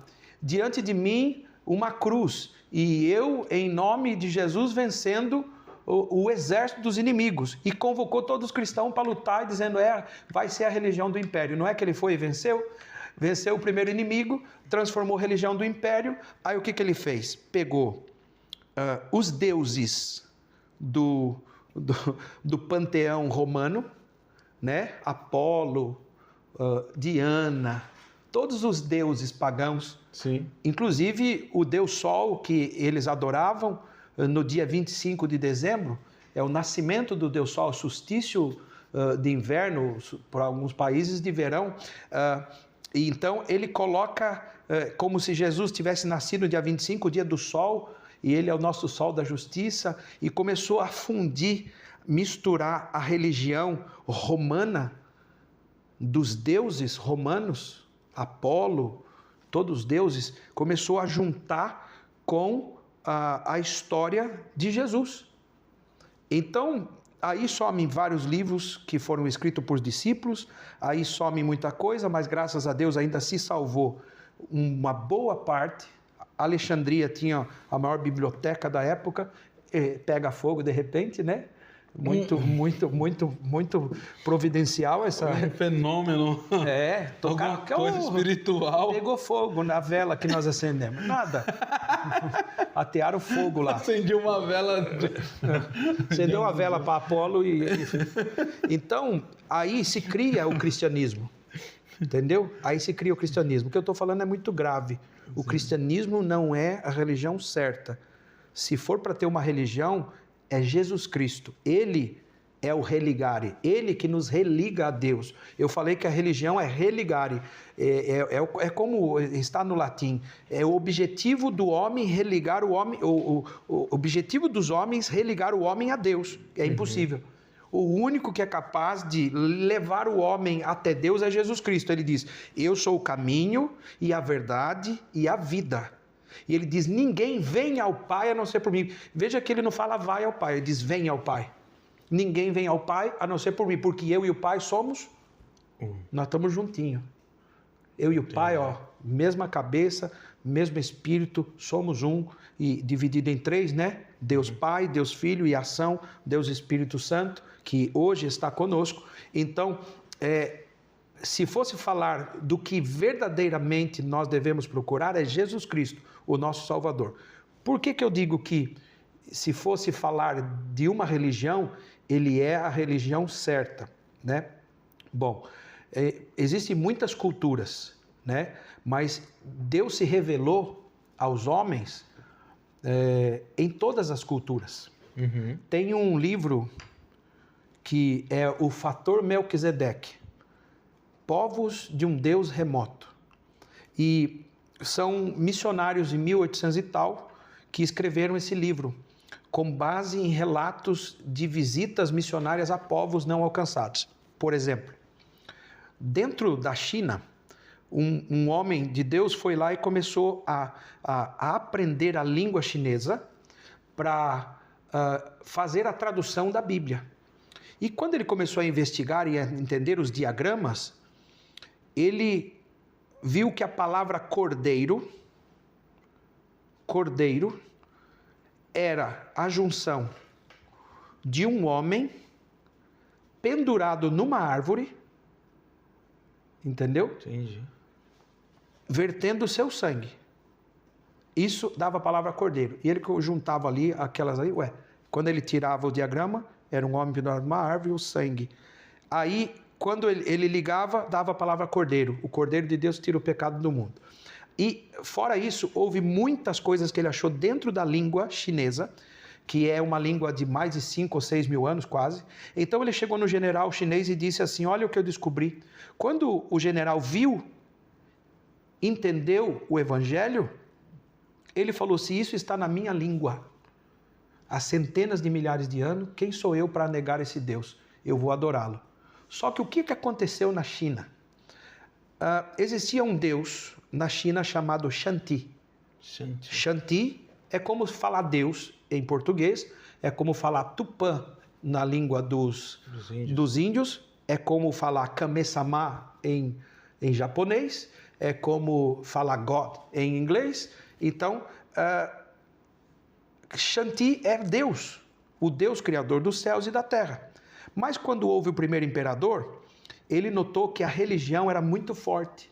[SPEAKER 2] Diante de mim, uma cruz, e eu, em nome de Jesus, vencendo o exército dos inimigos, e convocou todos os cristãos para lutar, dizendo, vai ser a religião do império. Não é que ele foi e venceu? Venceu o primeiro inimigo, transformou a religião do império. Aí o que ele fez? Pegou os deuses do panteão romano, né? Apolo, Diana, todos os deuses pagãos.
[SPEAKER 1] Sim.
[SPEAKER 2] Inclusive o deus Sol, que eles adoravam no dia 25 de dezembro, é o nascimento do deus Sol, solstício de inverno, para alguns países de verão. E então ele coloca como se Jesus tivesse nascido no dia 25, o dia do sol, e ele é o nosso sol da justiça, e começou a fundir, misturar a religião romana dos deuses romanos, Apolo, todos os deuses, começou a juntar com a história de Jesus. Então, aí somem vários livros que foram escritos por discípulos, aí some muita coisa, mas graças a Deus ainda se salvou uma boa parte. Alexandria tinha a maior biblioteca da época, pega fogo de repente, né? Muito providencial essa...
[SPEAKER 1] Um fenômeno. Alguma coisa espiritual.
[SPEAKER 2] Pegou fogo na vela que nós acendemos. Nada. Atearam fogo lá.
[SPEAKER 1] Acendi uma vela.
[SPEAKER 2] Acendeu uma vela para Apolo Então, aí se cria o cristianismo. Entendeu? Aí se cria o cristianismo. O que eu estou falando é muito grave. O cristianismo não é a religião certa. Se for para ter uma religião, é Jesus Cristo. Ele é o religare. Ele que nos religa a Deus. Eu falei que a religião é religare. É como está no latim. É o objetivo do homem religar o homem. O objetivo dos homens religar o homem a Deus. É impossível. O único que é capaz de levar o homem até Deus é Jesus Cristo. Ele diz, eu sou o caminho e a verdade e a vida. E ele diz, ninguém vem ao Pai a não ser por mim. Veja que ele não fala vai ao Pai, ele diz vem ao Pai. Ninguém vem ao Pai a não ser por mim, porque eu e o Pai somos nós estamos juntinhos. Eu e o Pai, mesma cabeça, mesmo Espírito, somos um, e dividido em três, né? Deus Pai, Deus Filho e ação, Deus Espírito Santo, que hoje está conosco. Então, se fosse falar do que verdadeiramente nós devemos procurar, é Jesus Cristo, o nosso Salvador. Por que eu digo que, se fosse falar de uma religião, ele é a religião certa, né? Bom, existem muitas culturas, né? Mas Deus se revelou aos homens em todas as culturas.
[SPEAKER 1] Uhum.
[SPEAKER 2] Tem um livro que é o Fator Melquisedeque, Povos de um Deus Remoto. E são missionários em 1800 e tal que escreveram esse livro, com base em relatos de visitas missionárias a povos não alcançados. Por exemplo, dentro da China, um homem de Deus foi lá e começou a aprender a língua chinesa para fazer a tradução da Bíblia. E quando ele começou a investigar e a entender os diagramas, ele viu que a palavra cordeiro era a junção de um homem pendurado numa árvore, entendeu?
[SPEAKER 1] Entendi.
[SPEAKER 2] Vertendo o seu sangue. Isso dava a palavra cordeiro. E ele juntava ali aquelas aí, quando ele tirava o diagrama, era um homem pendurado numa árvore e o sangue. Aí, quando ele ligava, dava a palavra cordeiro. O cordeiro de Deus tira o pecado do mundo. E, fora isso, houve muitas coisas que ele achou dentro da língua chinesa, que é uma língua de mais de 5 ou 6 mil anos, quase. Então, ele chegou no general chinês e disse assim, olha o que eu descobri. Quando o general entendeu o evangelho, ele falou, se isso está na minha língua, há centenas de milhares de anos, quem sou eu para negar esse Deus? Eu vou adorá-lo. Só que o que aconteceu na China? Existia um Deus na China chamado Shanti. Shanti é como falar Deus em português, é como falar Tupã na língua dos índios, é como falar Kame-sama em japonês, é como falar God em inglês. Então, Shanti é Deus, o Deus criador dos céus e da terra. Mas quando houve o primeiro imperador, ele notou que a religião era muito forte.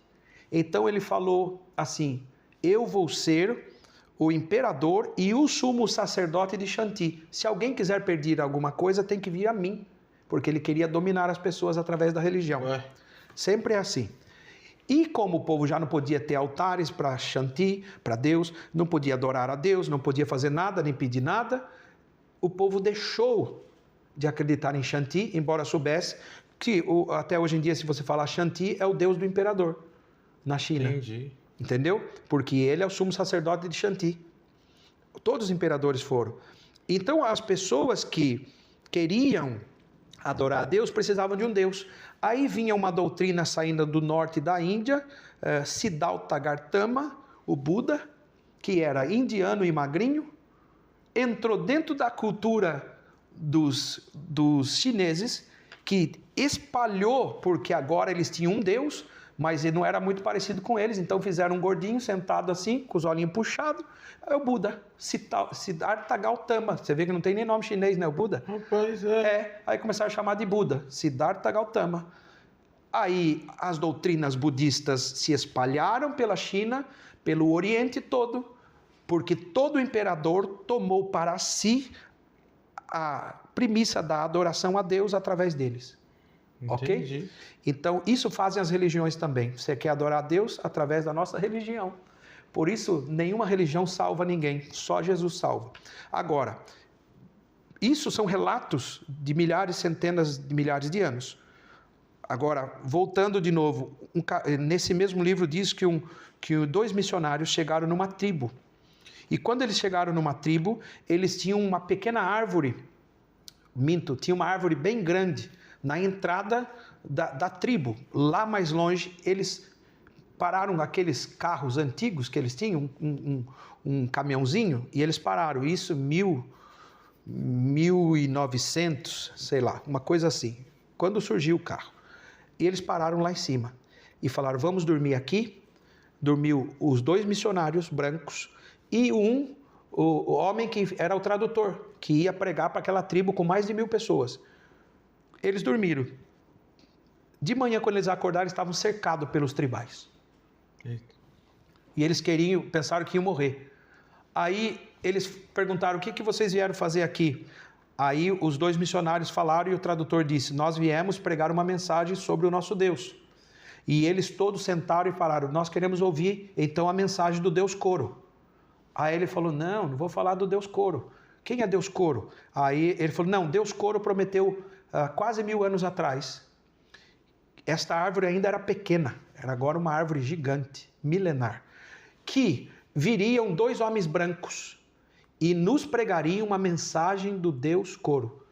[SPEAKER 2] Então ele falou assim, eu vou ser o imperador e o sumo sacerdote de Shanti. Se alguém quiser pedir alguma coisa, tem que vir a mim, porque ele queria dominar as pessoas através da religião. Sempre é assim. E como o povo já não podia ter altares para Shanti, para Deus, não podia adorar a Deus, não podia fazer nada, nem pedir nada, o povo deixou de acreditar em Shanti, embora soubesse que até hoje em dia, se você falar Shanti, é o Deus do imperador na China.
[SPEAKER 1] Entendi.
[SPEAKER 2] Entendeu? Porque ele é o sumo sacerdote de Shanti. Todos os imperadores foram. Então, as pessoas que queriam adorar a Deus precisavam de um Deus. Aí vinha uma doutrina saindo do norte da Índia, Siddhartha Gautama, o Buda, que era indiano e magrinho, entrou dentro da cultura dos chineses, que espalhou, porque agora eles tinham um Deus, mas ele não era muito parecido com eles, então fizeram um gordinho sentado assim, com os olhinhos puxados, é o Buda, Siddhartha Gautama. Você vê que não tem nem nome chinês, né, o Buda?
[SPEAKER 1] Rapaz,
[SPEAKER 2] Aí começaram a chamar de Buda, Siddhartha Gautama. Aí as doutrinas budistas se espalharam pela China, pelo Oriente todo, porque todo imperador tomou para si a premissa da adoração a Deus através deles.
[SPEAKER 1] Entendi.
[SPEAKER 2] Ok? Então, isso fazem as religiões também. Você quer adorar a Deus através da nossa religião. Por isso, nenhuma religião salva ninguém, só Jesus salva. Agora, isso são relatos de milhares, centenas de milhares de anos. Agora, voltando de novo, nesse mesmo livro diz que 2 missionários chegaram numa tribo. E quando eles chegaram numa tribo, eles tinham uma pequena árvore, tinha uma árvore bem grande, na entrada da tribo. Lá mais longe, eles pararam aqueles carros antigos que eles tinham, um caminhãozinho, e eles pararam. Isso 1900, sei lá, uma coisa assim, quando surgiu o carro. E eles pararam lá em cima e falaram, vamos dormir aqui. Dormiu os 2 missionários brancos e o homem que era o tradutor, que ia pregar para aquela tribo com mais de 1000 pessoas. Eles dormiram. De manhã, quando eles acordaram, estavam cercados pelos tribais.
[SPEAKER 1] Eita.
[SPEAKER 2] E eles pensaram que iam morrer. Aí eles perguntaram, o que vocês vieram fazer aqui? Aí os 2 missionários falaram e o tradutor disse, nós viemos pregar uma mensagem sobre o nosso Deus. E eles todos sentaram e falaram, nós queremos ouvir então a mensagem do Deus Coro. Aí ele falou, não vou falar do Deus Coro. Quem é Deus Coro? Aí ele falou, não, Deus Coro prometeu quase 1000 anos atrás. Esta árvore ainda era pequena, era agora uma árvore gigante, milenar, que viriam 2 homens brancos e nos pregariam uma mensagem do Deus Coro.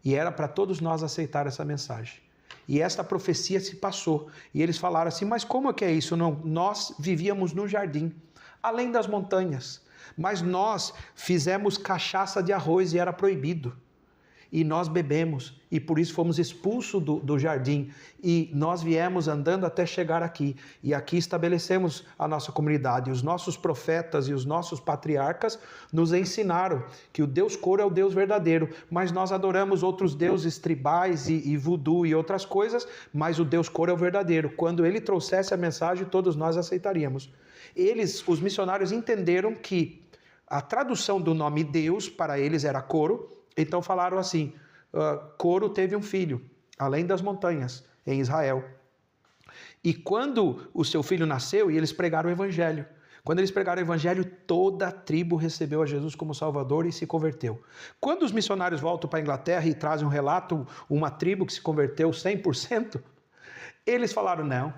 [SPEAKER 2] E era para todos nós aceitar essa mensagem. E esta profecia se passou. E eles falaram assim, mas como é que é isso? Não, nós vivíamos no jardim, além das montanhas, mas nós fizemos cachaça de arroz e era proibido. E nós bebemos, e por isso fomos expulsos do jardim. E nós viemos andando até chegar aqui. E aqui estabelecemos a nossa comunidade. Os nossos profetas e os nossos patriarcas nos ensinaram que o Deus Coro é o Deus verdadeiro. Mas nós adoramos outros deuses tribais e voodoo e outras coisas, mas o Deus Coro é o verdadeiro. Quando ele trouxesse a mensagem, todos nós aceitaríamos. Os missionários entenderam que a tradução do nome Deus para eles era Coro. Então falaram assim, Coro teve um filho, além das montanhas, em Israel. E quando o seu filho nasceu, e eles pregaram o evangelho. Quando eles pregaram o evangelho, toda a tribo recebeu a Jesus como Salvador e se converteu. Quando os missionários voltam para a Inglaterra e trazem um relato, uma tribo que se converteu 100%, eles falaram, não,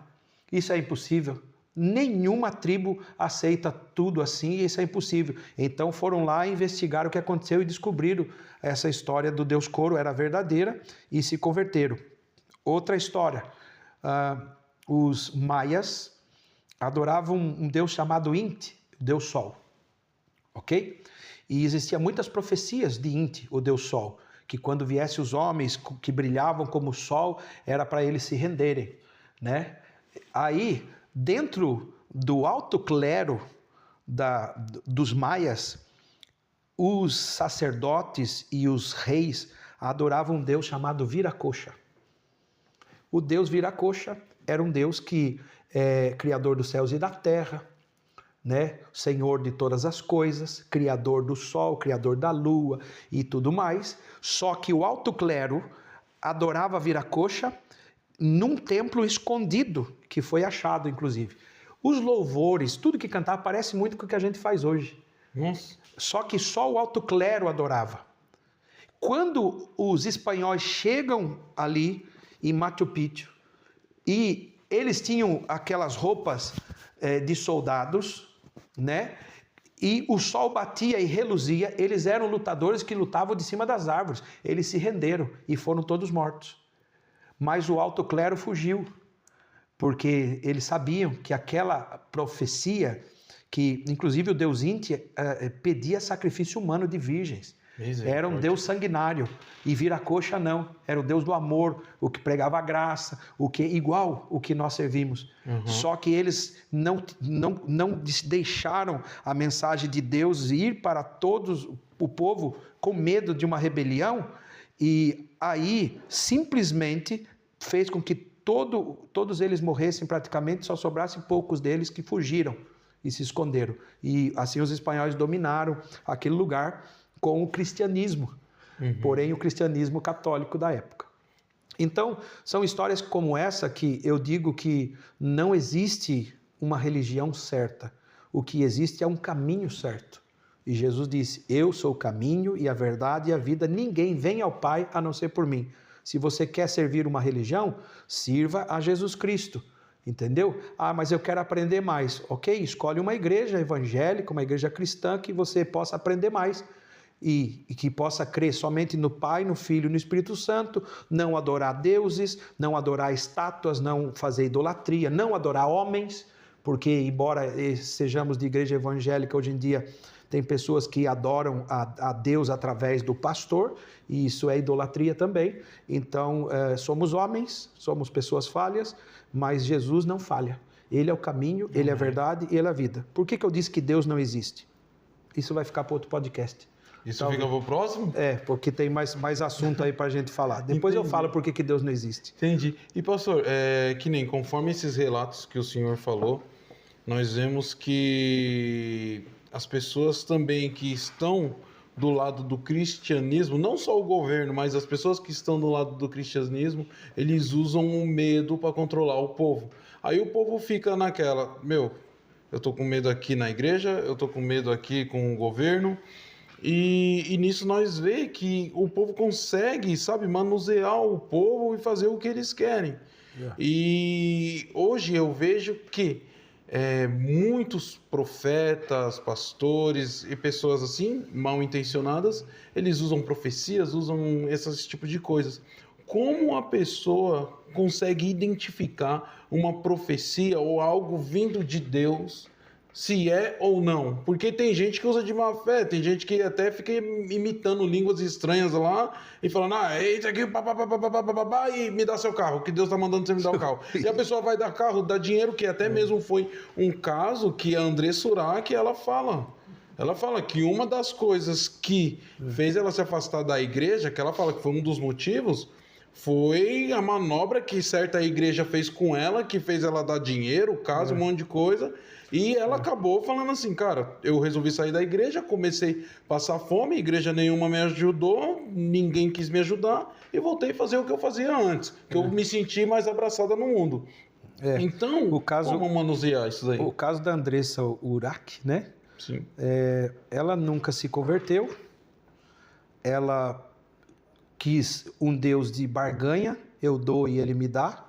[SPEAKER 2] isso é impossível. Nenhuma tribo aceita tudo assim e isso é impossível. Então foram lá investigar o que aconteceu e descobriram essa história do Deus Coro era verdadeira e se converteram. Outra história, os maias adoravam um deus chamado Inti, o Deus Sol, ok? E existiam muitas profecias de Inti, o Deus Sol, que quando viessem os homens que brilhavam como o sol, era para eles se renderem, né? Aí, dentro do alto clero dos maias, os sacerdotes e os reis adoravam um deus chamado Viracocha. O deus Viracocha era um deus que é criador dos céus e da terra, né? Senhor de todas as coisas, criador do sol, criador da lua e tudo mais. Só que o alto clero adorava Viracocha num templo escondido, que foi achado, inclusive. Os louvores, tudo que cantava, parece muito com o que a gente faz hoje.
[SPEAKER 1] Nossa.
[SPEAKER 2] Só que só o alto clero adorava. Quando os espanhóis chegam ali em Machu Picchu, e eles tinham aquelas roupas de soldados, né? E o sol batia e reluzia, eles eram lutadores que lutavam de cima das árvores. Eles se renderam e foram todos mortos. Mas o alto clero fugiu, porque eles sabiam que aquela profecia, que inclusive o deus Inti pedia sacrifício humano de virgens, era um deus sanguinário, e Viracocha não, era o deus do amor, o que pregava a graça, igual o que nós servimos. Só que eles não deixaram a mensagem de Deus ir para todos o povo com medo de uma rebelião, e aí simplesmente fez com que todos eles morressem praticamente, só sobrassem poucos deles que fugiram e se esconderam. E assim os espanhóis dominaram aquele lugar com o cristianismo, porém o cristianismo católico da época. Então, são histórias como essa que eu digo que não existe uma religião certa. O que existe é um caminho certo. E Jesus disse, eu sou o caminho e a verdade e a vida, ninguém vem ao Pai a não ser por mim. Se você quer servir uma religião, sirva a Jesus Cristo, entendeu? Ah, mas eu quero aprender mais. Ok, escolhe uma igreja evangélica, uma igreja cristã que você possa aprender mais e que possa crer somente no Pai, no Filho e no Espírito Santo, não adorar deuses, não adorar estátuas, não fazer idolatria, não adorar homens, porque embora sejamos de igreja evangélica hoje em dia, tem pessoas que adoram a Deus através do pastor, e isso é idolatria também. Então, somos homens, somos pessoas falhas, mas Jesus não falha. Ele é o caminho, Ele é a verdade e Ele é a vida. Por que eu disse que Deus não existe? Isso vai ficar para outro podcast.
[SPEAKER 1] Isso fica para o próximo?
[SPEAKER 2] Porque tem mais assunto aí para a gente falar. Depois eu falo por que Deus não existe.
[SPEAKER 1] Entendi. E pastor, que nem conforme esses relatos que o senhor falou, nós vemos que as pessoas também que estão do lado do cristianismo, não só o governo, mas as pessoas que estão do lado do cristianismo, eles usam o medo para controlar o povo. Aí o povo fica naquela, eu tô com medo aqui na igreja, eu tô com medo aqui com o governo, e nisso nós vê que o povo consegue, sabe, manusear o povo e fazer o que eles querem. Yeah. E hoje eu vejo que muitos profetas, pastores e pessoas assim, mal intencionadas, eles usam profecias, usam esse tipo de coisas. Como a pessoa consegue identificar uma profecia ou algo vindo de Deus, se é ou não? Porque tem gente que usa de má fé, tem gente que até fica imitando línguas estranhas lá e falando, isso aqui, e me dá seu carro, que Deus tá mandando você me dar o carro. E a pessoa vai dar carro, dá dinheiro, que até mesmo foi um caso que a André Surak, ela fala que uma das coisas que fez ela se afastar da igreja, que ela fala que foi um dos motivos, foi a manobra que certa igreja fez com ela, que fez ela dar dinheiro, casa, um monte de coisa. E ela acabou falando assim, cara, eu resolvi sair da igreja, comecei a passar fome, igreja nenhuma me ajudou, ninguém quis me ajudar, e voltei a fazer o que eu fazia antes, que eu me senti mais abraçada no mundo. Então, como manusear isso daí?
[SPEAKER 2] O caso da Andressa Surak, né?
[SPEAKER 1] Sim.
[SPEAKER 2] Ela nunca se converteu, ela quis um Deus de barganha, eu dou e ele me dá,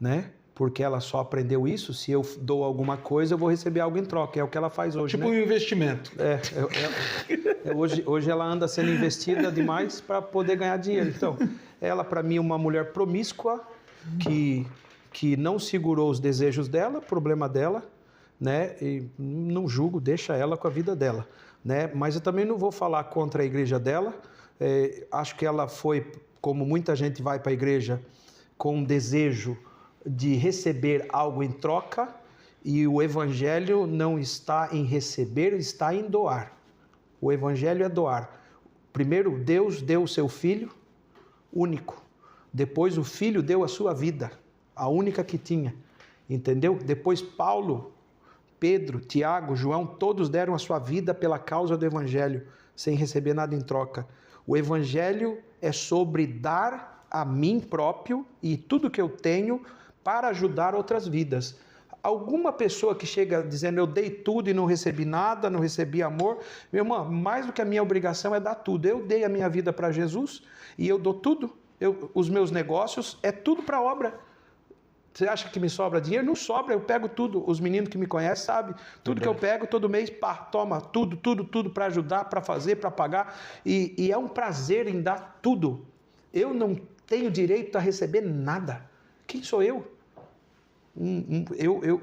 [SPEAKER 2] né? Porque ela só aprendeu isso, se eu dou alguma coisa, eu vou receber algo em troca, é o que ela faz hoje,
[SPEAKER 1] tipo, né? Um investimento.
[SPEAKER 2] Hoje ela anda sendo investida demais para poder ganhar dinheiro. Então, ela para mim é uma mulher promíscua, que não segurou os desejos dela, problema dela, né? E não julgo, deixa ela com a vida dela, né? Mas eu também não vou falar contra a igreja dela, acho que ela foi, como muita gente vai para a igreja, com um desejo de receber algo em troca, e o evangelho não está em receber, está em doar. O evangelho é doar. Primeiro, Deus deu o seu filho único. Depois o filho deu a sua vida, a única que tinha. Entendeu? Depois Paulo, Pedro, Tiago, João, todos deram a sua vida pela causa do evangelho, sem receber nada em troca. O evangelho é sobre dar a mim próprio e tudo que eu tenho para ajudar outras vidas. Alguma pessoa que chega dizendo, eu dei tudo e não recebi nada, não recebi amor, meu irmão, mais do que a minha obrigação é dar tudo. Eu dei a minha vida para Jesus e eu dou tudo. Os meus negócios é tudo para a obra. Você acha que me sobra dinheiro? Não sobra, eu pego tudo. Os meninos que me conhecem sabem. Tudo que eu pego todo mês, toma tudo para ajudar, para fazer, para pagar. E é um prazer em dar tudo. Eu não tenho direito a receber nada. Quem sou eu?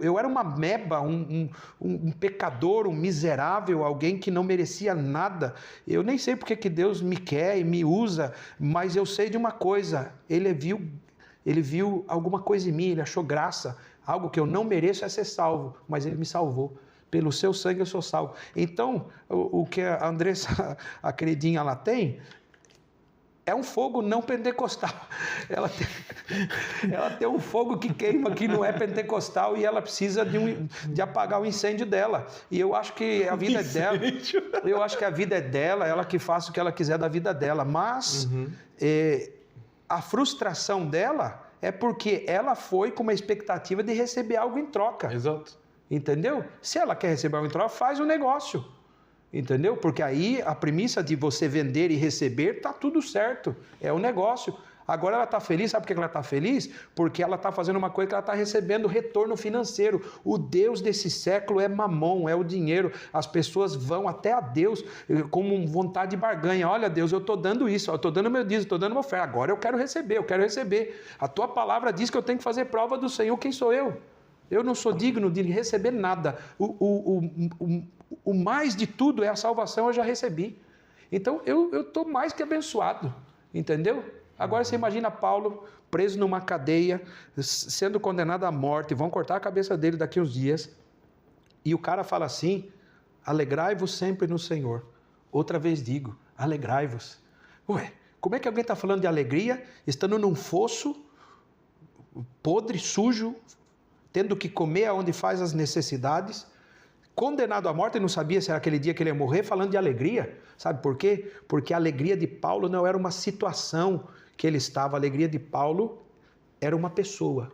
[SPEAKER 2] Eu era uma meba, um pecador, um miserável, alguém que não merecia nada. Eu nem sei porque que Deus me quer e me usa, mas eu sei de uma coisa, ele viu alguma coisa em mim, ele achou graça, algo que eu não mereço é ser salvo, mas ele me salvou. Pelo seu sangue eu sou salvo. Então, o que a Andressa, a queridinha, lá tem... é um fogo não pentecostal. Ela tem um fogo que queima, que não é pentecostal, e ela precisa de apagar o incêndio dela. E eu acho que a vida é dela. Eu acho que a vida é dela, ela que faça o que ela quiser da vida dela. Mas a frustração dela é porque ela foi com uma expectativa de receber algo em troca.
[SPEAKER 1] Exato.
[SPEAKER 2] Entendeu? Se ela quer receber algo em troca, faz o negócio. Entendeu? Porque aí a premissa de você vender e receber está tudo certo, é o negócio. Agora ela está feliz, sabe por que ela está feliz? Porque ela está fazendo uma coisa que ela está recebendo retorno financeiro. O Deus desse século é mamon, é o dinheiro. As pessoas vão até a Deus com vontade de barganha. Olha, Deus, eu estou dando isso, eu estou dando meu dízimo, estou dando uma oferta. Agora eu quero receber. A tua palavra diz que eu tenho que fazer prova do Senhor. Quem sou eu? Eu não sou digno de receber nada. O mais de tudo é a salvação, eu já recebi. Então, eu estou mais que abençoado, entendeu? Agora você imagina Paulo preso numa cadeia, sendo condenado à morte, vão cortar a cabeça dele daqui uns dias, e o cara fala assim, alegrai-vos sempre no Senhor. Outra vez digo, alegrai-vos. Ué, como é que alguém está falando de alegria, estando num fosso, podre, sujo, tendo que comer aonde faz as necessidades, condenado à morte, ele não sabia se era aquele dia que ele ia morrer, falando de alegria. Sabe por quê? Porque a alegria de Paulo não era uma situação que ele estava, a alegria de Paulo era uma pessoa.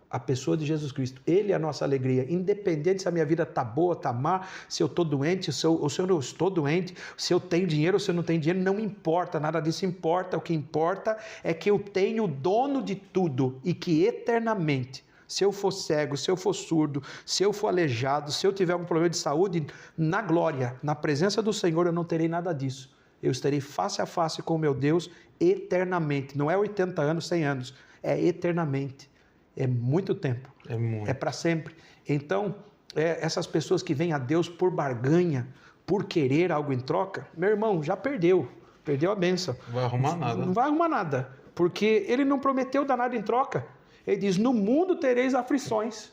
[SPEAKER 2] A pessoa de Jesus Cristo. Ele é a nossa alegria. Independente se a minha vida está boa, está má, se eu estou doente, ou se eu não estou doente, se eu tenho dinheiro ou se eu não tenho dinheiro, não importa, nada disso importa. O que importa é que eu tenho o dono de tudo e que eternamente, se eu for cego, se eu for surdo, se eu for aleijado, se eu tiver algum problema de saúde, na glória, na presença do Senhor, eu não terei nada disso. Eu estarei face a face com o meu Deus eternamente. Não é 80 anos, 100 anos, é eternamente. É muito tempo, é para sempre. Então, essas pessoas que vêm a Deus por barganha, por querer algo em troca, meu irmão, já perdeu a bênção.
[SPEAKER 1] Não vai arrumar nada.
[SPEAKER 2] Não vai arrumar nada, porque ele não prometeu dar nada em troca. Ele diz, no mundo tereis aflições.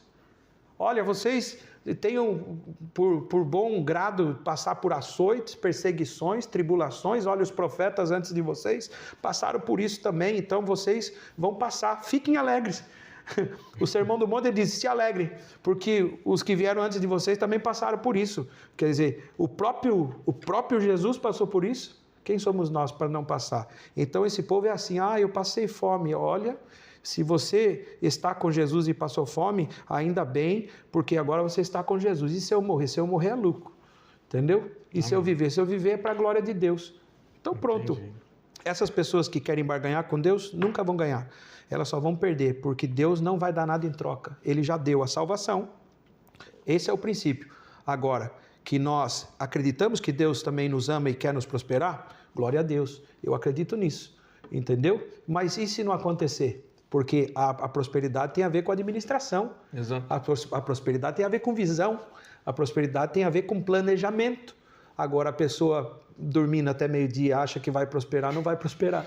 [SPEAKER 2] Olha, vocês tenham por bom grado passar por açoites, perseguições, tribulações. Olha, os profetas antes de vocês passaram por isso também, então vocês vão passar, fiquem alegres. O Sermão do Monte diz, se alegre, porque os que vieram antes de vocês também passaram por isso. Quer dizer, o próprio Jesus passou por isso. Quem somos nós para não passar? Então esse povo é assim, eu passei fome. Olha, se você está com Jesus e passou fome, ainda bem, porque agora você está com Jesus. E se eu morrer? Se eu morrer é lucro. Entendeu? E Amém. Se eu viver? Se eu viver é para a glória de Deus. Então pronto. Entendi. Essas pessoas que querem barganhar com Deus, nunca vão ganhar. Elas só vão perder, porque Deus não vai dar nada em troca. Ele já deu a salvação. Esse é o princípio. Agora, que nós acreditamos que Deus também nos ama e quer nos prosperar, glória a Deus. Eu acredito nisso, entendeu? Mas e se não acontecer? Porque a prosperidade tem a ver com administração.
[SPEAKER 1] Exato.
[SPEAKER 2] A prosperidade tem a ver com visão. A prosperidade tem a ver com planejamento. Agora a pessoa dormindo até meio-dia acha que vai prosperar, não vai prosperar.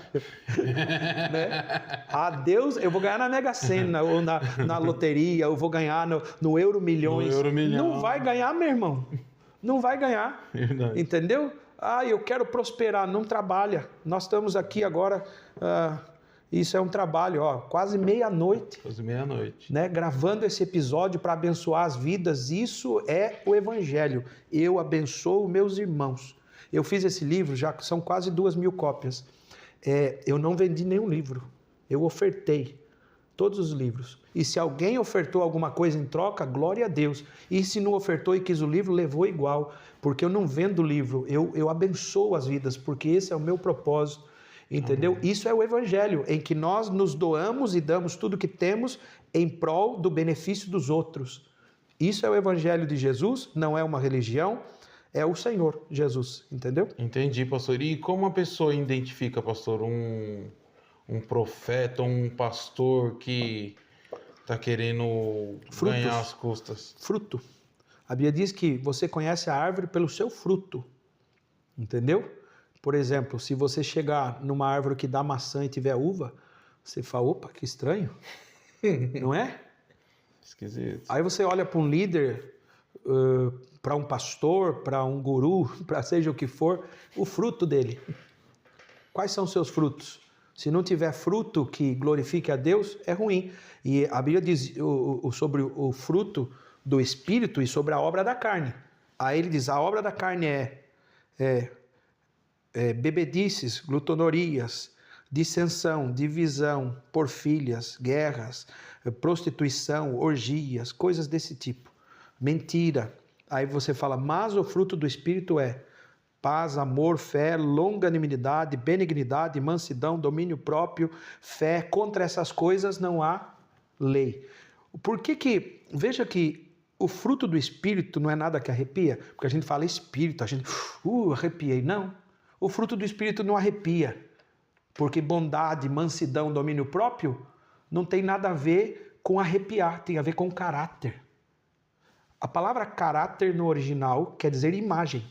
[SPEAKER 2] Né? Deus, eu vou ganhar na Mega Sena, ou na loteria, eu vou ganhar no Euro Milhões. Não vai ganhar, meu irmão. Não vai ganhar. Verdade. Entendeu? Eu quero prosperar, não trabalha. Nós estamos aqui agora, isso é um trabalho, quase meia-noite.
[SPEAKER 1] Quase meia-noite.
[SPEAKER 2] Né? Gravando esse episódio para abençoar as vidas. Isso é o Evangelho. Eu abençoo meus irmãos. Eu fiz esse livro, já são quase 2.000 cópias. Eu não vendi nenhum livro. Eu ofertei todos os livros. E se alguém ofertou alguma coisa em troca, glória a Deus. E se não ofertou e quis o livro, levou igual. Porque eu não vendo livro, eu abençoo as vidas, porque esse é o meu propósito. Entendeu? Amém. Isso é o Evangelho, em que nós nos doamos e damos tudo que temos em prol do benefício dos outros. Isso é o Evangelho de Jesus, não é uma religião, é o Senhor Jesus, entendeu?
[SPEAKER 1] Entendi, pastor. E como a pessoa identifica, pastor, um profeta, um pastor que está querendo ganhar as custas?
[SPEAKER 2] Fruto. A Bíblia diz que você conhece a árvore pelo seu fruto, entendeu? Por exemplo, se você chegar numa árvore que dá maçã e tiver uva, você fala, opa, que estranho, não é?
[SPEAKER 1] Esquisito.
[SPEAKER 2] Aí você olha para um líder, para um pastor, para um guru, para seja o que for, o fruto dele. Quais são os seus frutos? Se não tiver fruto que glorifique a Deus, é ruim. E a Bíblia diz sobre o fruto do Espírito e sobre a obra da carne. Aí ele diz, a obra da carne é bebedices, glutonorias, dissensão, divisão, porfílias, guerras, prostituição, orgias, coisas desse tipo. Mentira. Aí você fala, mas o fruto do Espírito é paz, amor, fé, longanimidade, benignidade, mansidão, domínio próprio, fé. Contra essas coisas não há lei. Por que veja que o fruto do Espírito não é nada que arrepia? Porque a gente fala Espírito, a gente, arrepiei. Não. O fruto do Espírito não arrepia, porque bondade, mansidão, domínio próprio não tem nada a ver com arrepiar, tem a ver com caráter. A palavra caráter no original quer dizer imagem.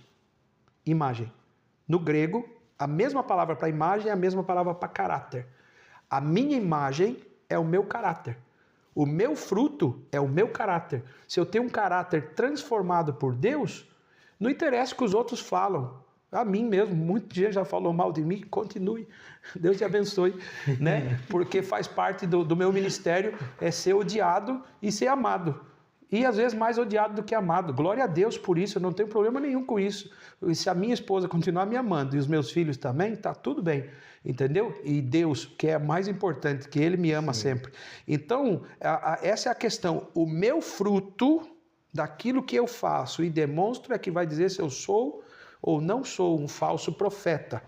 [SPEAKER 2] Imagem. No grego, a mesma palavra para imagem é a mesma palavra para caráter. A minha imagem é o meu caráter. O meu fruto é o meu caráter. Se eu tenho um caráter transformado por Deus, não interessa o que os outros falam. A mim mesmo, muita gente já falou mal de mim, continue, Deus te abençoe, né? Porque faz parte do meu ministério, é ser odiado e ser amado. E às vezes mais odiado do que amado. Glória a Deus por isso, eu não tenho problema nenhum com isso. E se a minha esposa continuar me amando e os meus filhos também, tá tudo bem, entendeu? E Deus, que é mais importante, que Ele me ama sempre. Então, essa é a questão. O meu fruto daquilo que eu faço e demonstro é que vai dizer se eu sou ou não sou um falso profeta.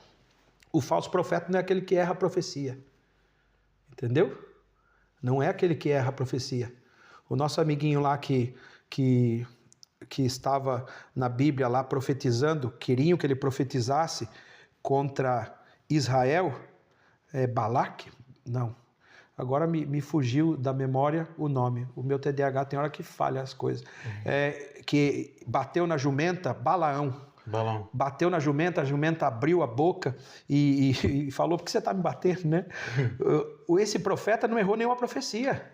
[SPEAKER 2] O falso profeta não é aquele que erra a profecia, entendeu? Não é aquele que erra a profecia. O nosso amiguinho lá que estava na Bíblia lá profetizando, queriam que ele profetizasse contra Israel, Balaque? Não. Agora me fugiu da memória o nome. O meu TDAH tem hora que falha as coisas. Que bateu na jumenta, Balaão. Bateu na jumenta, a jumenta abriu a boca e falou, por que você está me batendo, né? Esse profeta não errou nenhuma profecia.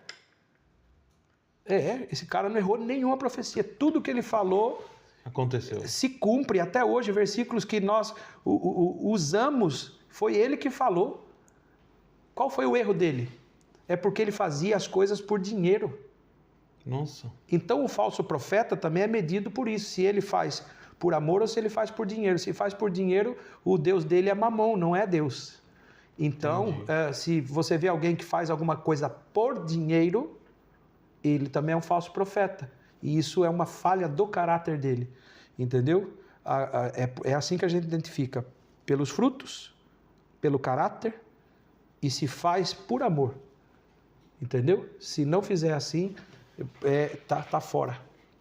[SPEAKER 2] Esse cara não errou nenhuma profecia. Tudo que ele falou
[SPEAKER 1] aconteceu.
[SPEAKER 2] Se cumpre até hoje. Versículos que nós usamos, foi ele que falou. Qual foi o erro dele? É porque ele fazia as coisas por dinheiro.
[SPEAKER 1] Nossa.
[SPEAKER 2] Então o falso profeta também é medido por isso. Se ele faz por amor ou se ele faz por dinheiro. Se faz por dinheiro, o Deus dele é Mamon, não é Deus. Então, se você vê alguém que faz alguma coisa por dinheiro, ele também é um falso profeta. E isso é uma falha do caráter dele. Entendeu? É assim que a gente identifica. Pelos frutos, pelo caráter e se faz por amor. Entendeu? Se não fizer assim, tá fora.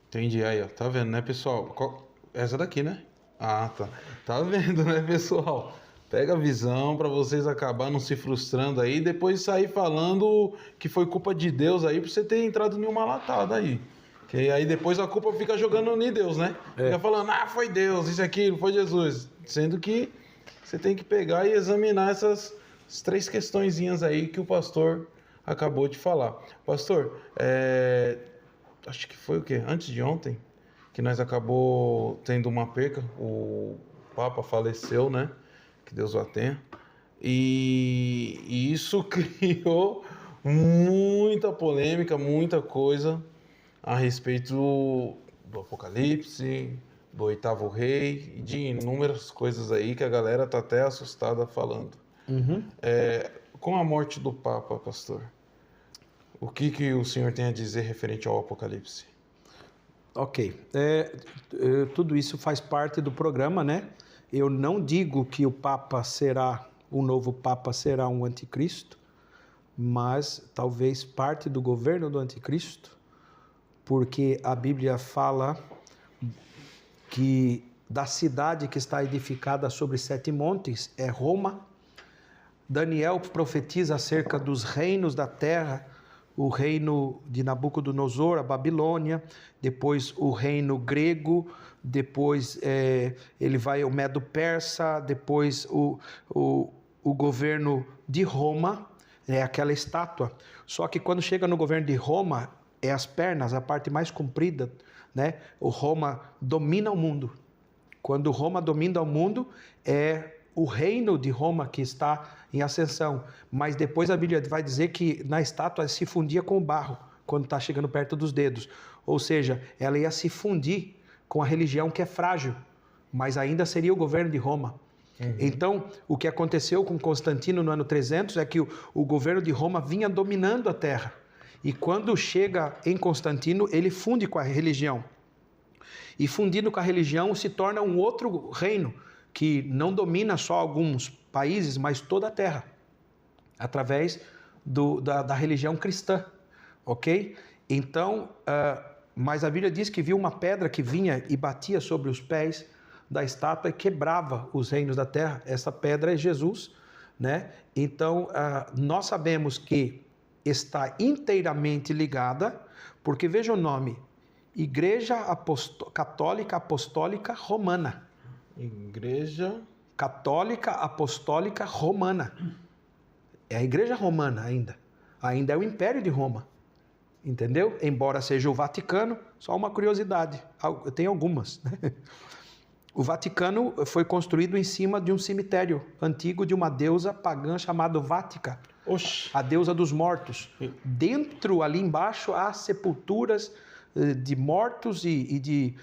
[SPEAKER 1] Entendi. Aí, ó. Tá vendo, né, pessoal? Essa daqui, né? Ah, tá. Tá vendo, né, pessoal? Pega a visão para vocês acabar não se frustrando aí, depois sair falando que foi culpa de Deus aí, pra você ter entrado em uma latada aí. Que aí depois a culpa fica jogando em Deus, né? Fica falando, foi Deus, isso aqui, foi Jesus. Sendo que você tem que pegar e examinar essas 3 questõezinhas aí que o pastor acabou de falar. Pastor, acho que foi o quê? Antes de ontem, que nós acabou tendo uma perca, o Papa faleceu, né? Que Deus o tenha. E isso criou muita polêmica, muita coisa a respeito do Apocalipse, do 8º rei e de inúmeras coisas aí que a galera tá até assustada falando. Com a morte do Papa, pastor, o que o senhor tem a dizer referente ao Apocalipse?
[SPEAKER 2] Ok. Tudo isso faz parte do programa, né? Eu não digo que o novo Papa será um anticristo, mas talvez parte do governo do anticristo, porque a Bíblia fala que da cidade que está edificada sobre 7 montes é Roma. Daniel profetiza acerca dos reinos da terra, o reino de Nabucodonosor, a Babilônia, depois o reino grego, depois ele vai ao Medo-Persa, depois o governo de Roma, aquela estátua. Só que quando chega no governo de Roma, é as pernas, a parte mais comprida, né? O Roma domina o mundo. Quando Roma domina o mundo, é o reino de Roma que está em ascensão, mas depois a Bíblia vai dizer que na estátua se fundia com o barro, quando está chegando perto dos dedos, ou seja, ela ia se fundir com a religião que é frágil, mas ainda seria o governo de Roma. Então, o que aconteceu com Constantino no ano 300 é que o governo de Roma vinha dominando a terra, e quando chega em Constantino, ele funde com a religião, e fundindo com a religião se torna um outro reino, que não domina só alguns países, mas toda a terra, através da religião cristã, ok? Então, mas a Bíblia diz que viu uma pedra que vinha e batia sobre os pés da estátua e quebrava os reinos da terra. Essa pedra é Jesus, né? Então, nós sabemos que está inteiramente ligada, porque veja o nome, Igreja Católica Apostólica Romana.
[SPEAKER 1] Igreja
[SPEAKER 2] Católica Apostólica Romana. É a Igreja Romana ainda. Ainda é o Império de Roma. Entendeu? Embora seja o Vaticano, só uma curiosidade. Tem algumas, né? O Vaticano foi construído em cima de um cemitério antigo de uma deusa pagã chamada Vática.
[SPEAKER 1] Oxi.
[SPEAKER 2] A deusa dos mortos. Dentro, ali embaixo, há sepulturas de mortos e de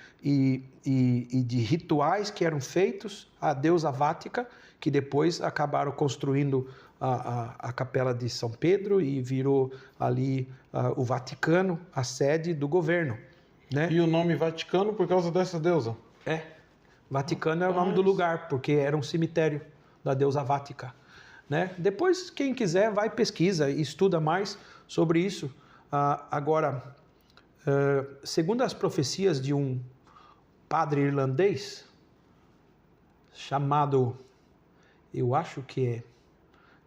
[SPEAKER 2] rituais que eram feitos à deusa Vática, que depois acabaram construindo a Capela de São Pedro e virou ali o Vaticano, a sede do governo, né?
[SPEAKER 1] E o nome Vaticano por causa dessa deusa?
[SPEAKER 2] Vaticano é o nome do lugar, porque era um cemitério da deusa Vática, né? Depois, quem quiser, vai pesquisa e estuda mais sobre isso. Agora, segundo as profecias de um padre irlandês, chamado, eu acho que é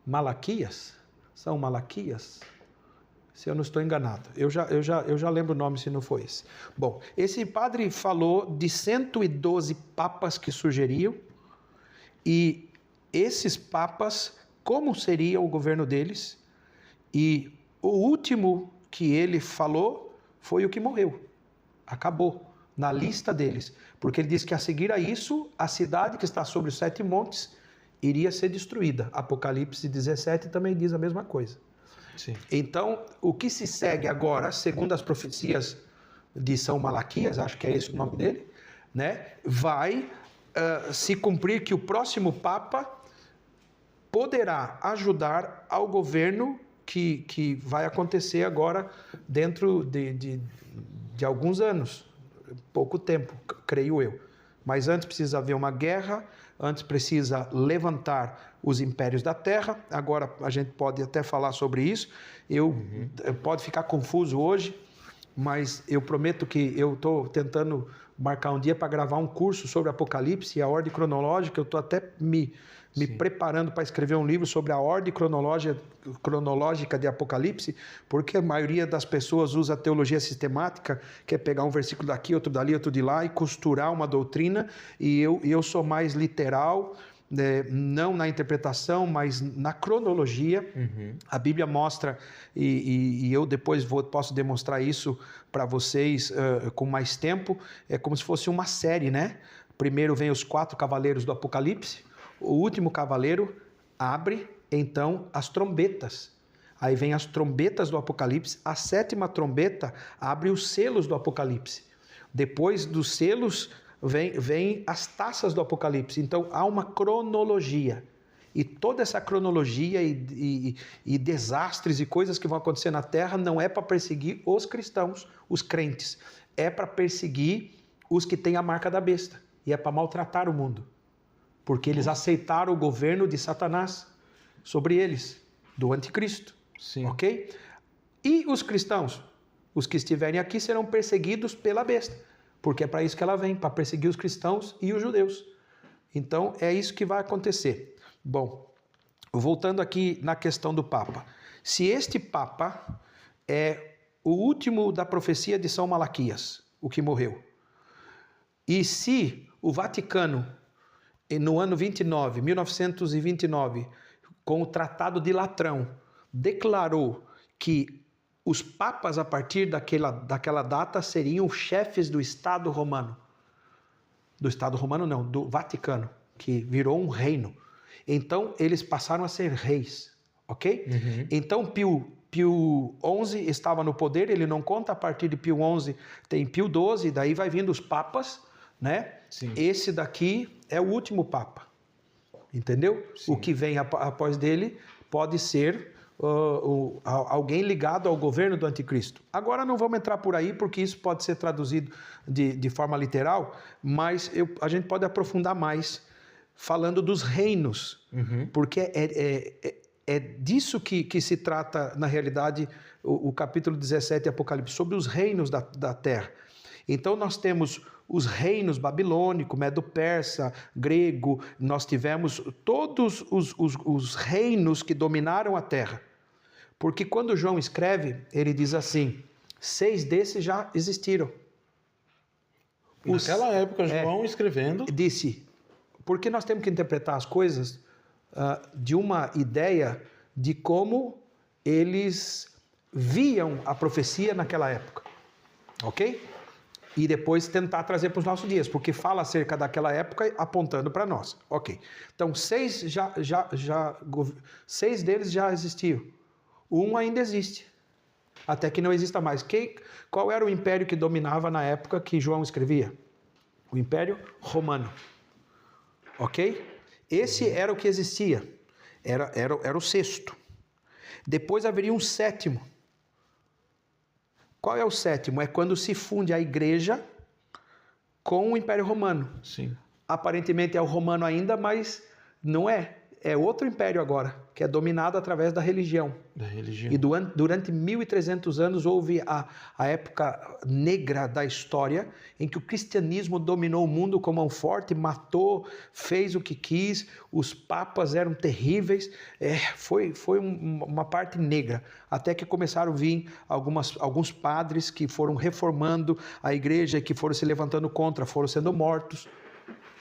[SPEAKER 2] Malaquias, São Malaquias, se eu não estou enganado, eu já lembro o nome se não foi esse. Bom, esse padre falou de 112 papas que surgiriam, e esses papas, como seria o governo deles, e o último que ele falou foi o que morreu, acabou na lista deles, porque ele disse que a seguir a isso, a cidade que está sobre os 7 montes iria ser destruída. Apocalipse 17 também diz a mesma coisa.
[SPEAKER 1] Sim.
[SPEAKER 2] Então, o que se segue agora, segundo as profecias de São Malaquias, acho que é esse o nome dele, né, vai se cumprir que o próximo Papa poderá ajudar ao governo que vai acontecer agora dentro de alguns anos, pouco tempo, creio eu. Mas antes precisa haver uma guerra, antes precisa levantar os impérios da terra. Agora a gente pode até falar sobre isso. Pode ficar confuso hoje, mas eu prometo que eu estou tentando marcar um dia para gravar um curso sobre Apocalipse e a ordem cronológica. Eu estou até me preparando para escrever um livro sobre a ordem cronológica de Apocalipse, porque a maioria das pessoas usa a teologia sistemática, que é pegar um versículo daqui, outro dali, outro de lá, e costurar uma doutrina, e eu sou mais literal, não na interpretação, mas na cronologia. A Bíblia mostra, e eu depois posso demonstrar isso para vocês com mais tempo, é como se fosse uma série, né? Primeiro vem os 4 cavaleiros do Apocalipse, o último cavaleiro abre, então, as trombetas. Aí vem as trombetas do Apocalipse, a 7ª trombeta abre os selos do Apocalipse. Depois dos selos, vem as taças do Apocalipse. Então, há uma cronologia. E toda essa cronologia e desastres e coisas que vão acontecer na Terra não é para perseguir os cristãos, os crentes. É para perseguir os que têm a marca da besta. E é para maltratar o mundo. Porque eles aceitaram o governo de Satanás sobre eles, do anticristo.
[SPEAKER 1] Sim.
[SPEAKER 2] Ok? E os cristãos, os que estiverem aqui, serão perseguidos pela besta, porque é para isso que ela vem, para perseguir os cristãos e os judeus. Então, é isso que vai acontecer. Bom, voltando aqui na questão do Papa. Se este Papa é o último da profecia de São Malaquias, o que morreu, e se o Vaticano, no ano 1929, com o Tratado de Latrão, declarou que os papas, a partir daquela data, seriam chefes do Estado romano. Do Estado romano não, do Vaticano, que virou um reino. Então, eles passaram a ser reis, ok? Então, Pio XI estava no poder, ele não conta, a partir de Pio XI tem Pio XII, daí vai vindo os papas, né?
[SPEAKER 1] Sim.
[SPEAKER 2] Esse daqui é o último Papa, entendeu? Sim. O que vem após dele pode ser alguém ligado ao governo do anticristo. Agora não vamos entrar por aí, porque isso pode ser traduzido de forma literal, mas a gente pode aprofundar mais falando dos reinos, porque é disso que se trata, na realidade, o capítulo 17 de Apocalipse, sobre os reinos da terra. Então nós temos os reinos babilônico, medo-persa, grego, nós tivemos todos os reinos que dominaram a terra. Porque quando João escreve, ele diz assim, 6 desses já existiram.
[SPEAKER 1] Naquela época, João escrevendo...
[SPEAKER 2] Disse, porque nós temos que interpretar as coisas de uma ideia de como eles viam a profecia naquela época. Ok? E depois tentar trazer para os nossos dias, porque fala acerca daquela época apontando para nós. Ok. Então, 6 deles já existiam. Um ainda existe. até que não exista mais. Qual era o império que dominava na época que João escrevia? O Império Romano. Ok? Esse era o que existia. Era o sexto. Depois haveria um sétimo. Qual é o sétimo? É quando se funde a igreja com o Império Romano.
[SPEAKER 1] Sim.
[SPEAKER 2] Aparentemente é o romano ainda, mas não é. É outro império agora, que é dominado através da religião.
[SPEAKER 1] Da religião.
[SPEAKER 2] E durante 1.300 anos houve a época negra da história, em que o cristianismo dominou o mundo com mão forte, matou, fez o que quis, os papas eram terríveis, foi uma parte negra, até que começaram a vir alguns padres que foram reformando a igreja, que foram se levantando contra, foram sendo mortos.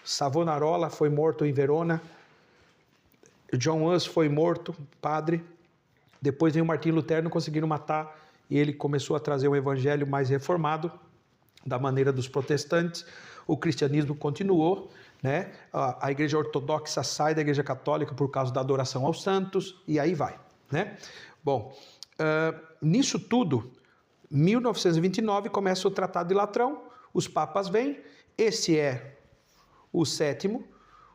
[SPEAKER 2] Savonarola foi morto em Verona, John Hus foi morto, padre. Depois veio Martim Lutero, não conseguiram matar, e ele começou a trazer um evangelho mais reformado, da maneira dos protestantes. O cristianismo continuou, né? A igreja ortodoxa sai da igreja católica por causa da adoração aos santos, e aí vai, né? Bom, nisso tudo, 1929 começa o Tratado de Latrão, os papas vêm, esse é o sétimo,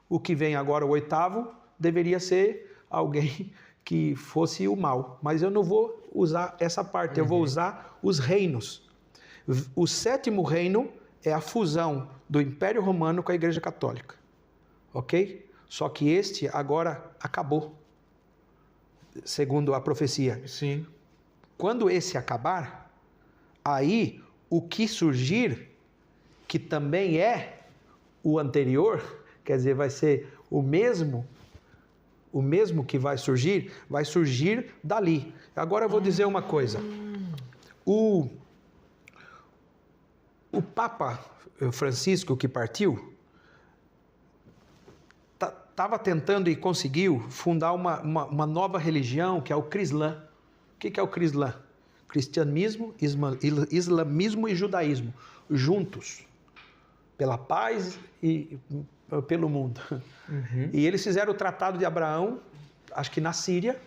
[SPEAKER 2] o que vem agora, o oitavo, deveria ser alguém que fosse o mal, mas eu não vou usar essa parte, eu vou usar os reinos. O sétimo reino é a fusão do Império Romano com a Igreja Católica, ok? Só que este agora acabou, segundo a profecia.
[SPEAKER 1] Sim.
[SPEAKER 2] Quando esse acabar, aí o que surgir, que também é o anterior, quer dizer, vai ser o mesmo que vai surgir dali. Agora eu vou dizer uma coisa. O Papa Francisco, que partiu, estava tentando e conseguiu fundar uma nova religião, que é o Crislã. O que é o Crislã? Cristianismo, islamismo e judaísmo, juntos, pela paz e pelo mundo. Uhum. E eles fizeram o Tratado de Abraão, acho que na Síria,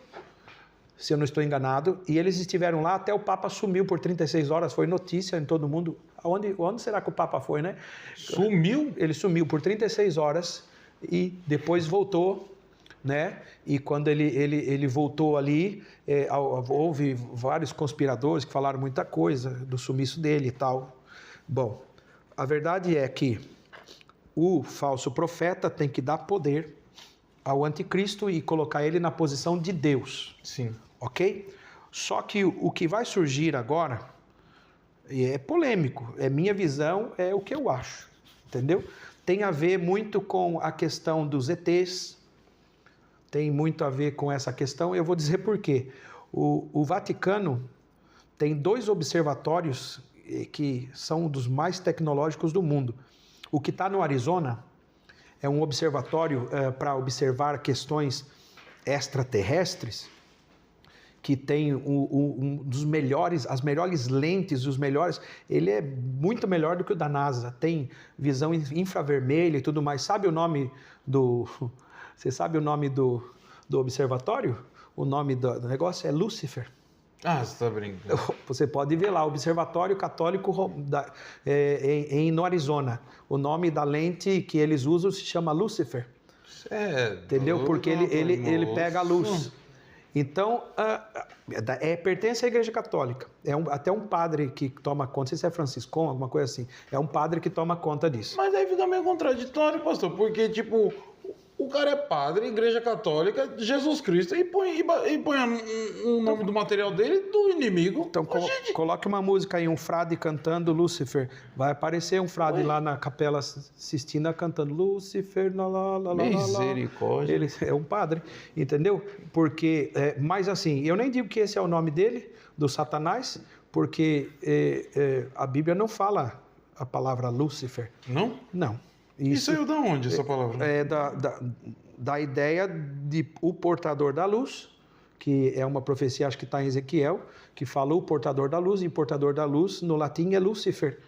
[SPEAKER 2] se eu não estou enganado, e eles estiveram lá até o Papa sumiu por 36 horas, foi notícia em todo mundo. Onde será que o Papa foi, né?
[SPEAKER 1] Sumiu?
[SPEAKER 2] Ele sumiu por 36 horas e depois voltou, né? E quando ele voltou ali, houve vários conspiradores que falaram muita coisa do sumiço dele e tal. Bom, a verdade é que o falso profeta tem que dar poder ao anticristo e colocar ele na posição de Deus.
[SPEAKER 1] Sim.
[SPEAKER 2] Ok? Só que o que vai surgir agora é polêmico. É minha visão, é o que eu acho. Entendeu? Tem a ver muito com a questão dos ETs. Tem muito a ver com essa questão. Eu vou dizer por quê. O Vaticano tem 2 observatórios que são dos mais tecnológicos do mundo. O que está no Arizona é um observatório para observar questões extraterrestres, que tem dos melhores, as melhores lentes, ele é muito melhor do que o da NASA, tem visão infravermelha e tudo mais. Você sabe o nome do observatório? O nome do negócio é Lúcifer.
[SPEAKER 1] Ah, você está brincando.
[SPEAKER 2] Você pode ver lá, Observatório Católico no Arizona. O nome da lente que eles usam se chama Lúcifer. Entendeu? Porque ele pega a luz. Então, pertence à Igreja Católica. Até um padre que toma conta, não sei se é Franciscão, alguma coisa assim. É um padre que toma conta disso.
[SPEAKER 1] Mas aí fica meio contraditório, pastor, porque, tipo, o cara é padre, Igreja Católica, Jesus Cristo, e põe o nome do material dele do inimigo.
[SPEAKER 2] Então, coloque uma música aí, um frade cantando Lúcifer. Vai aparecer um frade lá na Capela Sistina cantando Lúcifer,
[SPEAKER 1] misericórdia.
[SPEAKER 2] Ele é um padre, entendeu? Porque, mas assim, eu nem digo que esse é o nome dele, do Satanás, porque a Bíblia não fala a palavra Lúcifer.
[SPEAKER 1] Não?
[SPEAKER 2] Não.
[SPEAKER 1] Isso saiu de onde, essa palavra?
[SPEAKER 2] Da ideia de o portador da luz, que é uma profecia, acho que está em Ezequiel, que fala o portador da luz, e portador da luz, no latim, é Lúcifer.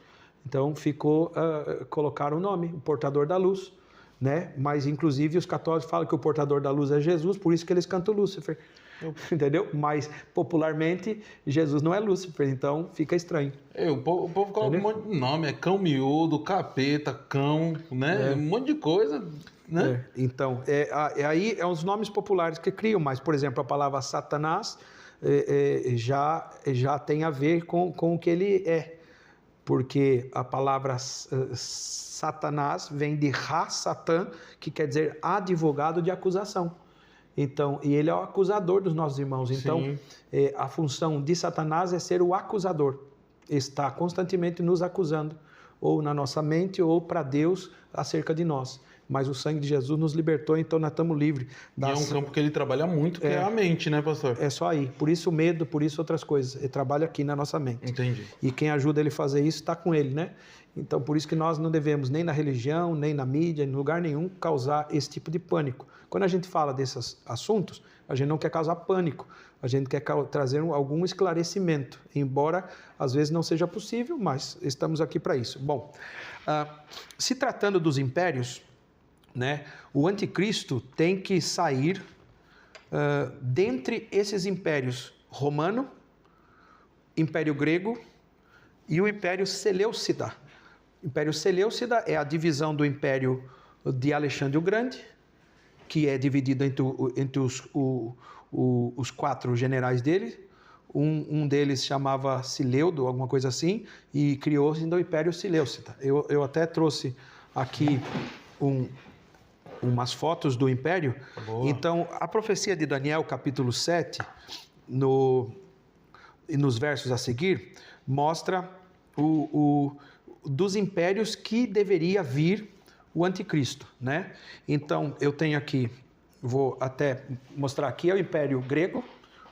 [SPEAKER 2] Então, colocaram o nome, o portador da luz, né? Mas, inclusive, os católicos falam que o portador da luz é Jesus, por isso que eles cantam Lúcifer. Entendeu? Mas, popularmente, Jesus não é Lúcifer, então fica estranho.
[SPEAKER 1] O povo coloca um monte de nome, é cão miúdo, capeta, cão, né? Um monte de coisa, né?
[SPEAKER 2] Então, aí é os nomes populares que criam, mas, por exemplo, a palavra Satanás já tem a ver com o que ele é, porque a palavra Satanás vem de Ra-Satã, que quer dizer advogado de acusação. Então, e ele é o acusador dos nossos irmãos. Então, a função de Satanás é ser o acusador. Está constantemente nos acusando, ou na nossa mente, ou para Deus acerca de nós. Mas o sangue de Jesus nos libertou, então nós estamos livres.
[SPEAKER 1] E é um campo que ele trabalha muito, que é a mente, né, pastor?
[SPEAKER 2] É só aí. Por isso o medo, por isso outras coisas. Ele trabalha aqui na nossa mente.
[SPEAKER 1] Entendi.
[SPEAKER 2] E quem ajuda ele a fazer isso está com ele, né? Então, por isso que nós não devemos, nem na religião, nem na mídia, em lugar nenhum, causar esse tipo de pânico. Quando a gente fala desses assuntos, a gente não quer causar pânico, a gente quer trazer algum esclarecimento, embora às vezes não seja possível, mas estamos aqui para isso. Bom, se tratando dos impérios, né, o anticristo tem que sair dentre esses impérios romano, império grego e o império seleucida. O império seleucida é a divisão do império de Alexandre o Grande, que é dividido entre os 4 generais dele. Um deles chamava Sileudo, alguma coisa assim, e criou-se o Império Seleucida. Eu até trouxe aqui umas fotos do Império.
[SPEAKER 1] Boa.
[SPEAKER 2] Então, a profecia de Daniel, capítulo 7, e nos versos a seguir, mostra dos impérios que deveria vir o anticristo, né? Então, eu tenho aqui, vou até mostrar aqui, é o Império Grego,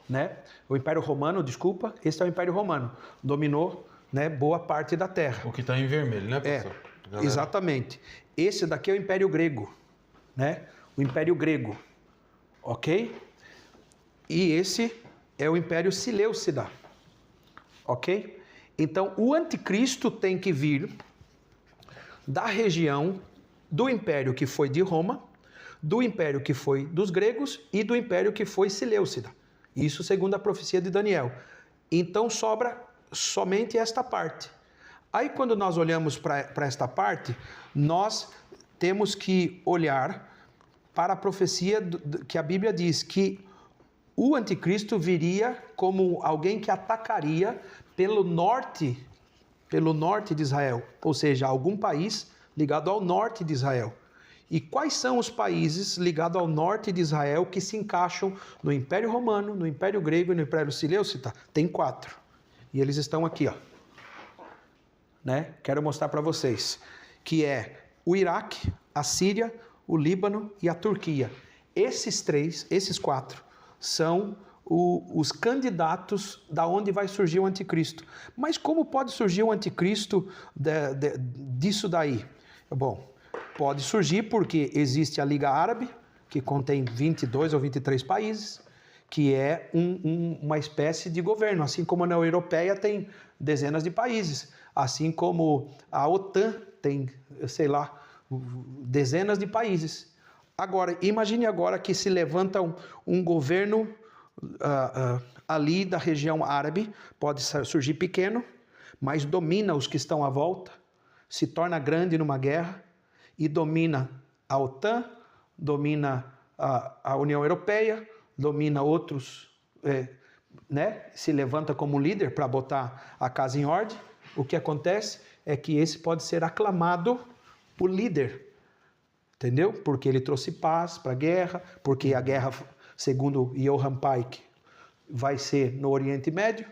[SPEAKER 2] né? O Império Romano, desculpa, esse é o Império Romano, dominou, né, boa parte da terra.
[SPEAKER 1] O que está em vermelho, né, pastor?
[SPEAKER 2] Exatamente. Esse daqui é o Império Grego, né? O Império Grego, ok? E esse é o Império Seleucida, ok? Então, o anticristo tem que vir da região do império que foi de Roma, do império que foi dos gregos e do império que foi Seleucida. Isso segundo a profecia de Daniel. Então sobra somente esta parte. Aí quando nós olhamos para esta parte, nós temos que olhar para a profecia que a Bíblia diz que o anticristo viria como alguém que atacaria pelo norte de Israel, ou seja, algum país ligado ao norte de Israel. E quais são os países ligados ao norte de Israel que se encaixam no Império Romano, no Império Grego e no Império Seleucida? Tem 4. E eles estão aqui, ó. Né? Quero mostrar para vocês. Que é o Iraque, a Síria, o Líbano e a Turquia. Esses 4, são os candidatos da onde vai surgir o anticristo. Mas como pode surgir o anticristo disso daí? Bom, pode surgir porque existe a Liga Árabe, que contém 22 ou 23 países, que é uma espécie de governo, assim como a União Europeia tem dezenas de países, assim como a OTAN tem, sei lá, dezenas de países. Agora, imagine agora que se levanta um governo ali da região árabe, pode surgir pequeno, mas domina os que estão à volta, se torna grande numa guerra e domina a OTAN, domina a União Europeia, domina outros, né? Se levanta como líder para botar a casa em ordem. O que acontece é que esse pode ser aclamado o líder, entendeu? Porque ele trouxe paz para a guerra, porque a guerra, segundo Johann Pike, vai ser no Oriente Médio,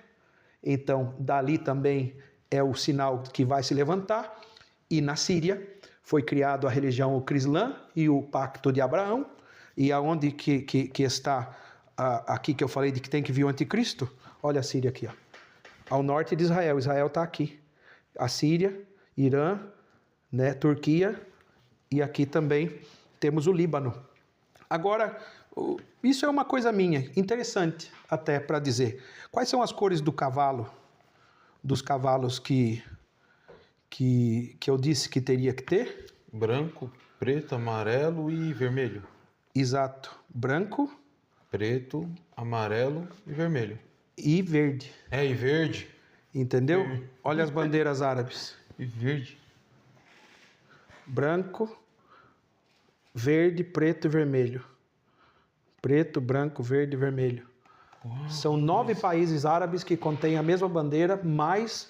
[SPEAKER 2] então dali também é o sinal que vai se levantar. E na Síria foi criado a religião cristã e o pacto de Abraão. E aonde que está aqui que eu falei de que tem que vir o anticristo? Olha a Síria aqui, ó. Ao norte de Israel. Israel está aqui. A Síria, Irã, né, Turquia e aqui também temos o Líbano. Agora, isso é uma coisa minha, interessante até para dizer. Quais são as cores do cavalo, dos cavalos que eu disse que teria que ter?
[SPEAKER 1] Branco, preto, amarelo e vermelho.
[SPEAKER 2] Exato. Branco,
[SPEAKER 1] preto, amarelo e vermelho.
[SPEAKER 2] E verde.
[SPEAKER 1] E verde.
[SPEAKER 2] Entendeu? Olha as bandeiras árabes.
[SPEAKER 1] E verde.
[SPEAKER 2] Branco, verde, preto e vermelho. Preto, branco, verde e vermelho. Uau, são 9 países árabes que contêm a mesma bandeira, mais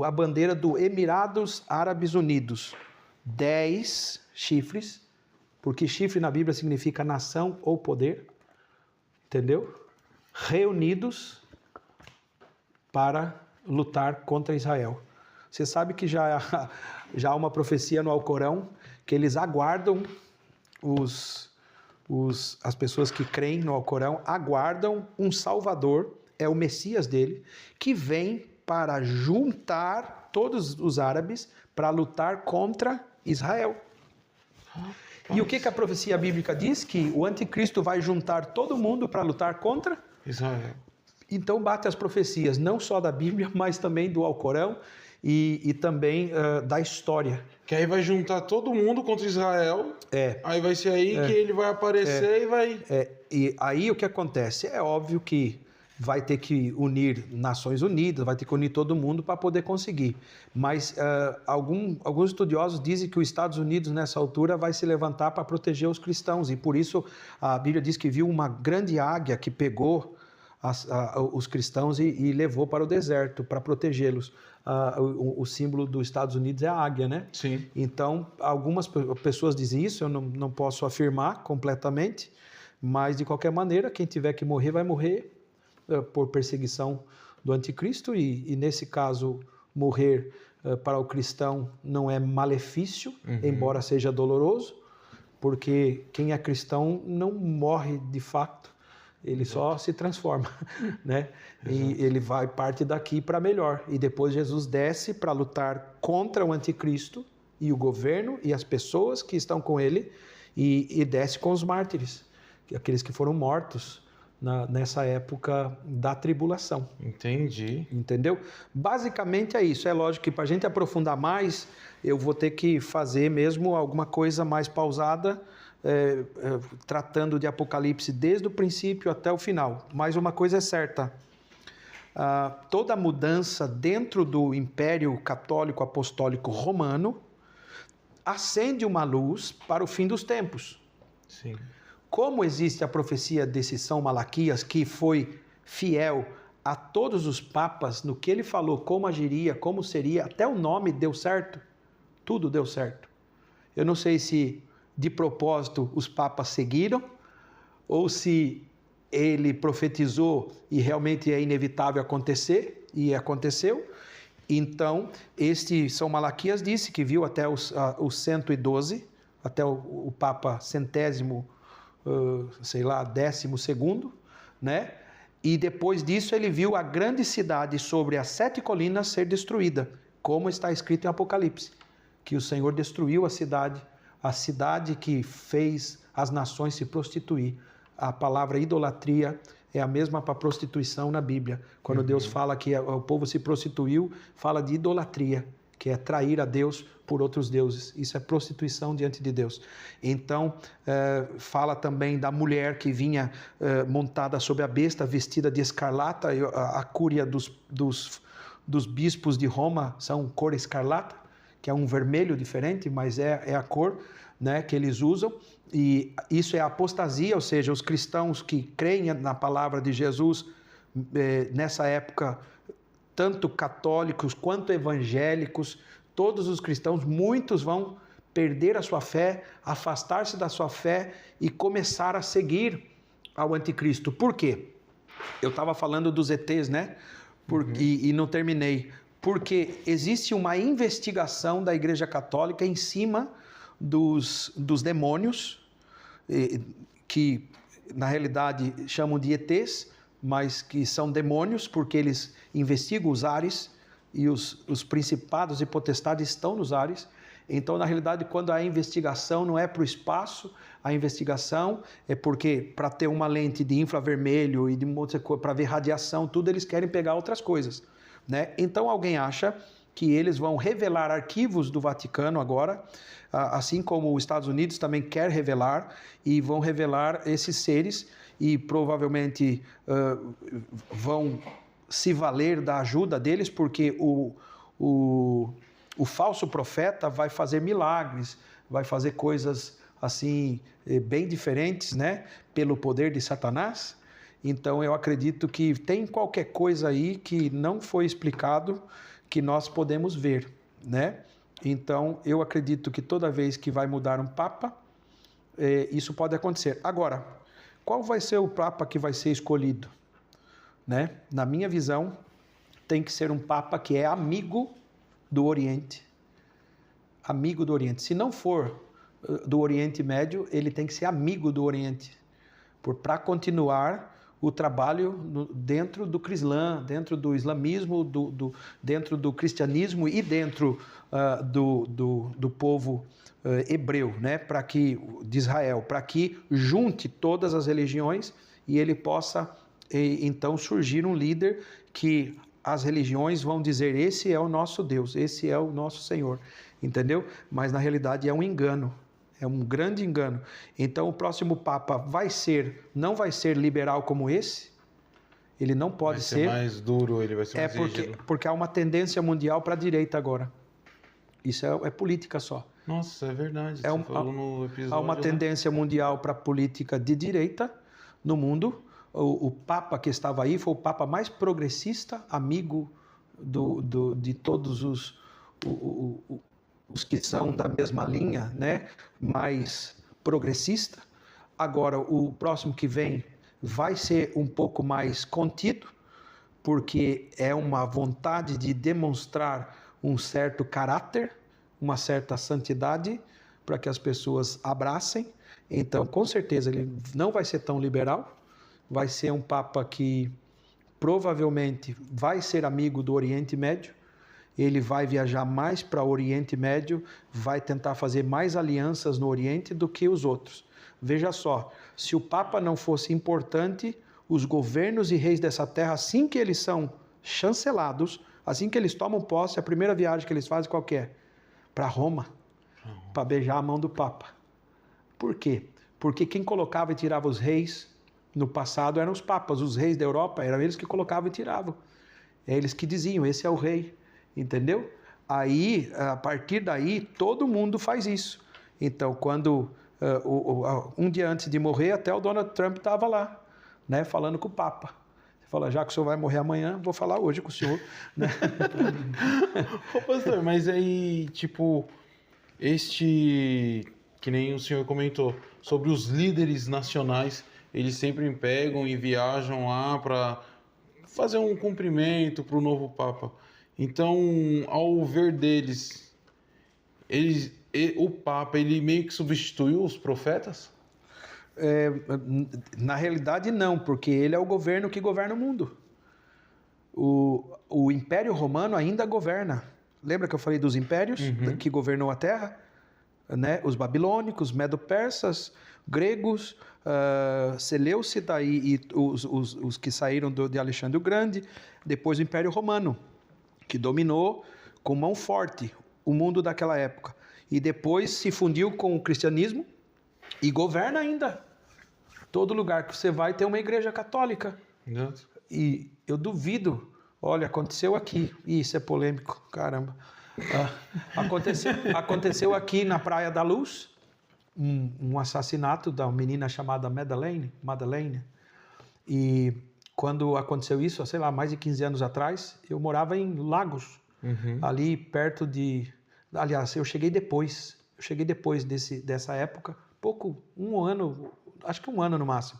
[SPEAKER 2] a bandeira do Emirados Árabes Unidos. 10 chifres, porque chifre na Bíblia significa nação ou poder. Entendeu? Reunidos para lutar contra Israel. Você sabe que já há uma profecia no Alcorão que eles aguardam, as pessoas que creem no Alcorão aguardam um Salvador, é o Messias dele, que vem para juntar todos os árabes para lutar contra Israel. E o que a profecia bíblica diz? Que o anticristo vai juntar todo mundo para lutar contra
[SPEAKER 1] Israel.
[SPEAKER 2] Então bate as profecias, não só da Bíblia, mas também do Alcorão e também da história.
[SPEAKER 1] Que aí vai juntar todo mundo contra Israel. Aí vai ser aí que ele vai aparecer e vai...
[SPEAKER 2] E aí o que acontece? É óbvio que vai ter que unir Nações Unidas, vai ter que unir todo mundo para poder conseguir. Mas alguns estudiosos dizem que os Estados Unidos, nessa altura, vai se levantar para proteger os cristãos. E por isso a Bíblia diz que viu uma grande águia que pegou os cristãos e levou para o deserto para protegê-los. O símbolo dos Estados Unidos é a águia, né?
[SPEAKER 1] Sim.
[SPEAKER 2] Então, algumas pessoas dizem isso, eu não posso afirmar completamente, mas de qualquer maneira, quem tiver que morrer, vai morrer por perseguição do anticristo e nesse caso, morrer para o cristão não é malefício, embora seja doloroso, porque quem é cristão não morre de fato, ele só se transforma, né? E ele vai parte daqui para melhor. E depois Jesus desce para lutar contra o anticristo e o governo e as pessoas que estão com ele e desce com os mártires, aqueles que foram mortos nessa época da tribulação.
[SPEAKER 1] Entendi.
[SPEAKER 2] Entendeu? Basicamente é isso. É lógico que para a gente aprofundar mais, eu vou ter que fazer mesmo alguma coisa mais pausada, tratando de Apocalipse desde o princípio até o final. Mas uma coisa é certa, toda mudança dentro do Império Católico Apostólico Romano acende uma luz para o fim dos tempos.
[SPEAKER 1] Sim.
[SPEAKER 2] Como existe a profecia desse São Malaquias, que foi fiel a todos os papas, no que ele falou, como agiria, como seria, até o nome deu certo, tudo deu certo. Eu não sei se de propósito os papas seguiram, ou se ele profetizou e realmente é inevitável acontecer, e aconteceu. Então, este São Malaquias disse que viu até os 112, até o Papa centésimo, 12º, né? E depois disso ele viu a grande cidade sobre as 7 colinas ser destruída, como está escrito em Apocalipse, que o Senhor destruiu a cidade que fez as nações se prostituir. A palavra idolatria é a mesma para prostituição na Bíblia. Quando Deus fala que o povo se prostituiu, fala de idolatria, que é trair a Deus por outros deuses. Isso é prostituição diante de Deus. Então, fala também da mulher que vinha montada sobre a besta, vestida de escarlata. A cúria dos bispos de Roma são cor escarlata, que é um vermelho diferente, mas é a cor, né, que eles usam. E isso é apostasia, ou seja, os cristãos que creem na palavra de Jesus, nessa época, tanto católicos quanto evangélicos, todos os cristãos, muitos vão perder a sua fé, afastar-se da sua fé e começar a seguir ao anticristo. Por quê? Eu estava falando dos ETs, né? E não terminei. Porque existe uma investigação da Igreja Católica em cima dos demônios, que na realidade chamam de ETs, mas que são demônios, porque eles investigam os ares e os principados e potestades estão nos ares. Então, na realidade, quando a investigação não é para o espaço, a investigação é porque, para ter uma lente de infravermelho e de para ver radiação, tudo, eles querem pegar outras coisas, né? Então, alguém acha que eles vão revelar arquivos do Vaticano agora, assim como os Estados Unidos também quer revelar, e vão revelar esses seres, e provavelmente vão se valer da ajuda deles, porque o falso profeta vai fazer milagres, vai fazer coisas assim bem diferentes, né, pelo poder de Satanás. Então eu acredito que tem qualquer coisa aí que não foi explicado que nós podemos ver, né? Então eu acredito que toda vez que vai mudar um papa, isso pode acontecer. Agora, qual vai ser o papa que vai ser escolhido, né? Na minha visão, tem que ser um papa que é amigo do Oriente. Amigo do Oriente. Se não for do Oriente Médio, ele tem que ser amigo do Oriente, para continuar o trabalho dentro do Crislã, dentro do islamismo, dentro do cristianismo e dentro do povo hebreu, né? De Israel, para que junte todas as religiões e ele possa então surgir um líder que as religiões vão dizer: esse é o nosso Deus, esse é o nosso Senhor, entendeu? Mas na realidade é um engano. É um grande engano. Então o próximo Papa não vai ser liberal como esse. Ele não pode ser.
[SPEAKER 1] Vai ser mais duro, ele vai ser mais rígido.
[SPEAKER 2] Porque há uma tendência mundial para a direita agora. Isso é política só.
[SPEAKER 1] Nossa, é verdade. Você falou no episódio,
[SPEAKER 2] há uma tendência mundial para a política de direita no mundo. O Papa que estava aí foi o Papa mais progressista, amigo de todos os que são da mesma linha, né, mais progressista. Agora, o próximo que vem vai ser um pouco mais contido, porque é uma vontade de demonstrar um certo caráter, uma certa santidade, para que as pessoas abracem. Então, com certeza, ele não vai ser tão liberal, vai ser um Papa que provavelmente vai ser amigo do Oriente Médio. Ele vai viajar mais para o Oriente Médio, vai tentar fazer mais alianças no Oriente do que os outros. Veja só, se o Papa não fosse importante, os governos e reis dessa terra, assim que eles são chancelados, assim que eles tomam posse, a primeira viagem que eles fazem qual que é? Para Roma, para beijar a mão do Papa. Por quê? Porque quem colocava e tirava os reis no passado eram os papas. Os reis da Europa eram eles que colocavam e tiravam. É eles que diziam: esse é o rei. Entendeu? Aí, a partir daí, todo mundo faz isso. Então, quando um dia antes de morrer, até o Donald Trump estava lá, né, falando com o Papa. Você fala: já que o senhor vai morrer amanhã, vou falar hoje com o senhor. Né?
[SPEAKER 1] Ô, pastor, mas aí, tipo, que nem o senhor comentou, sobre os líderes nacionais, eles sempre pegam e viajam lá para fazer um cumprimento para o novo Papa. Então, ao ver deles, o Papa, ele meio que substituiu os profetas?
[SPEAKER 2] Na realidade, não, porque ele é o governo que governa o mundo. O Império Romano ainda governa. Lembra que eu falei dos impérios que governou a Terra? Né? Os babilônicos, medo-persas, gregos, Seleucida e os que saíram de Alexandre o Grande. Depois o Império Romano, que dominou com mão forte o mundo daquela época. E depois se fundiu com o cristianismo e governa ainda. Todo lugar que você vai tem uma igreja católica.
[SPEAKER 1] Exato.
[SPEAKER 2] E eu duvido, olha, aconteceu aqui. Isso é polêmico, caramba. Aconteceu aqui na Praia da Luz um assassinato da menina chamada Madeleine. E quando aconteceu isso, sei lá, mais de 15 anos atrás, eu morava em Lagos, ali perto de... Aliás, eu cheguei depois dessa época, acho que um ano no máximo.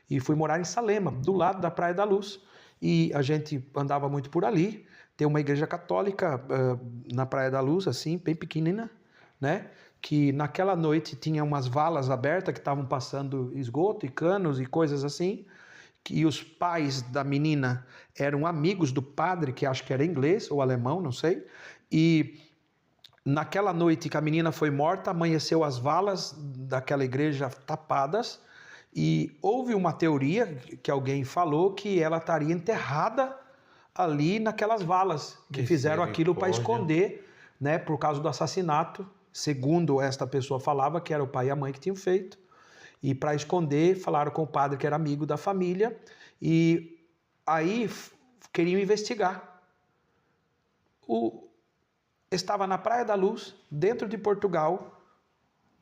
[SPEAKER 2] E fui morar em Salema, do lado da Praia da Luz. E a gente andava muito por ali. Tem uma igreja católica na Praia da Luz, assim, bem pequenina, né? Que naquela noite tinha umas valas abertas que estavam passando esgoto e canos e coisas assim. E os pais da menina eram amigos do padre, que acho que era inglês ou alemão, não sei. E naquela noite que a menina foi morta, amanheceu as valas daquela igreja tapadas. E houve uma teoria que alguém falou que ela estaria enterrada ali naquelas valas, que fizeram aquilo para esconder, né, por causa do assassinato, segundo esta pessoa falava, que era o pai e a mãe que tinham feito. E para esconder, falaram com o padre que era amigo da família e aí queriam investigar. Estava na Praia da Luz, dentro de Portugal,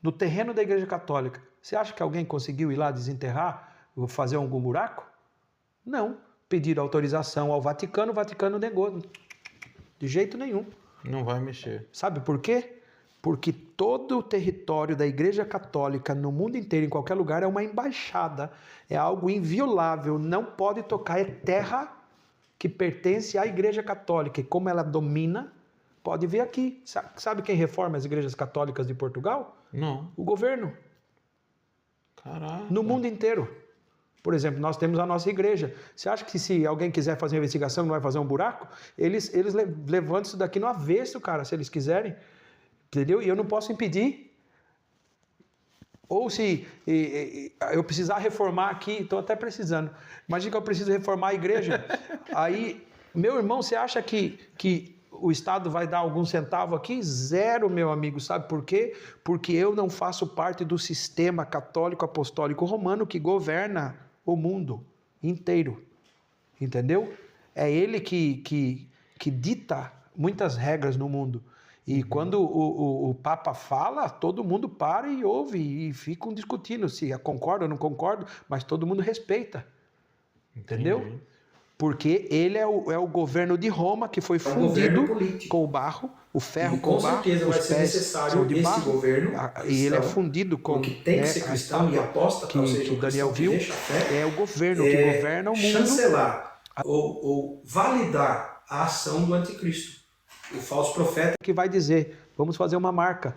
[SPEAKER 2] no terreno da Igreja Católica. Você acha que alguém conseguiu ir lá desenterrar, fazer algum buraco? Não. Pediram autorização ao Vaticano, o Vaticano negou. De jeito nenhum.
[SPEAKER 1] Não vai mexer.
[SPEAKER 2] Sabe por quê? Porque todo o território da Igreja Católica no mundo inteiro, em qualquer lugar, é uma embaixada. É algo inviolável, não pode tocar. É terra que pertence à Igreja Católica. E como ela domina, pode vir aqui. Sabe quem reforma as igrejas católicas de Portugal?
[SPEAKER 1] Não.
[SPEAKER 2] O governo.
[SPEAKER 1] Caraca.
[SPEAKER 2] No mundo inteiro. Por exemplo, nós temos a nossa igreja. Você acha que se alguém quiser fazer uma investigação, não vai fazer um buraco? Eles levantam isso daqui no avesso, cara, se eles quiserem. Entendeu? E eu não posso impedir. Ou se eu precisar reformar aqui, estou até precisando. Imagina que eu preciso reformar a igreja. Aí, meu irmão, você acha que o Estado vai dar algum centavo aqui? Zero, meu amigo. Sabe por quê? Porque eu não faço parte do sistema católico apostólico romano que governa o mundo inteiro. Entendeu? É ele que dita muitas regras no mundo. E quando o Papa fala, todo mundo para e ouve e ficam discutindo se concorda ou não concorda, mas todo mundo respeita. Entendeu?
[SPEAKER 1] Entendi.
[SPEAKER 2] Porque ele é o governo de Roma que foi fundido com o barro, o ferro com o barro,
[SPEAKER 3] com certeza vai ser necessário
[SPEAKER 2] de
[SPEAKER 3] esse
[SPEAKER 2] barro,
[SPEAKER 3] governo
[SPEAKER 2] e ele é
[SPEAKER 3] cristão,
[SPEAKER 2] fundido com
[SPEAKER 3] porque tem que ser cristão e apóstata, ou seja,
[SPEAKER 2] que
[SPEAKER 3] o
[SPEAKER 2] Daniel
[SPEAKER 3] cristão que
[SPEAKER 2] viu,
[SPEAKER 3] deixa a fé,
[SPEAKER 2] é o governo que governa o mundo.
[SPEAKER 3] chancelar ou validar a ação do anticristo. O falso profeta
[SPEAKER 2] Que vai dizer, vamos fazer uma marca,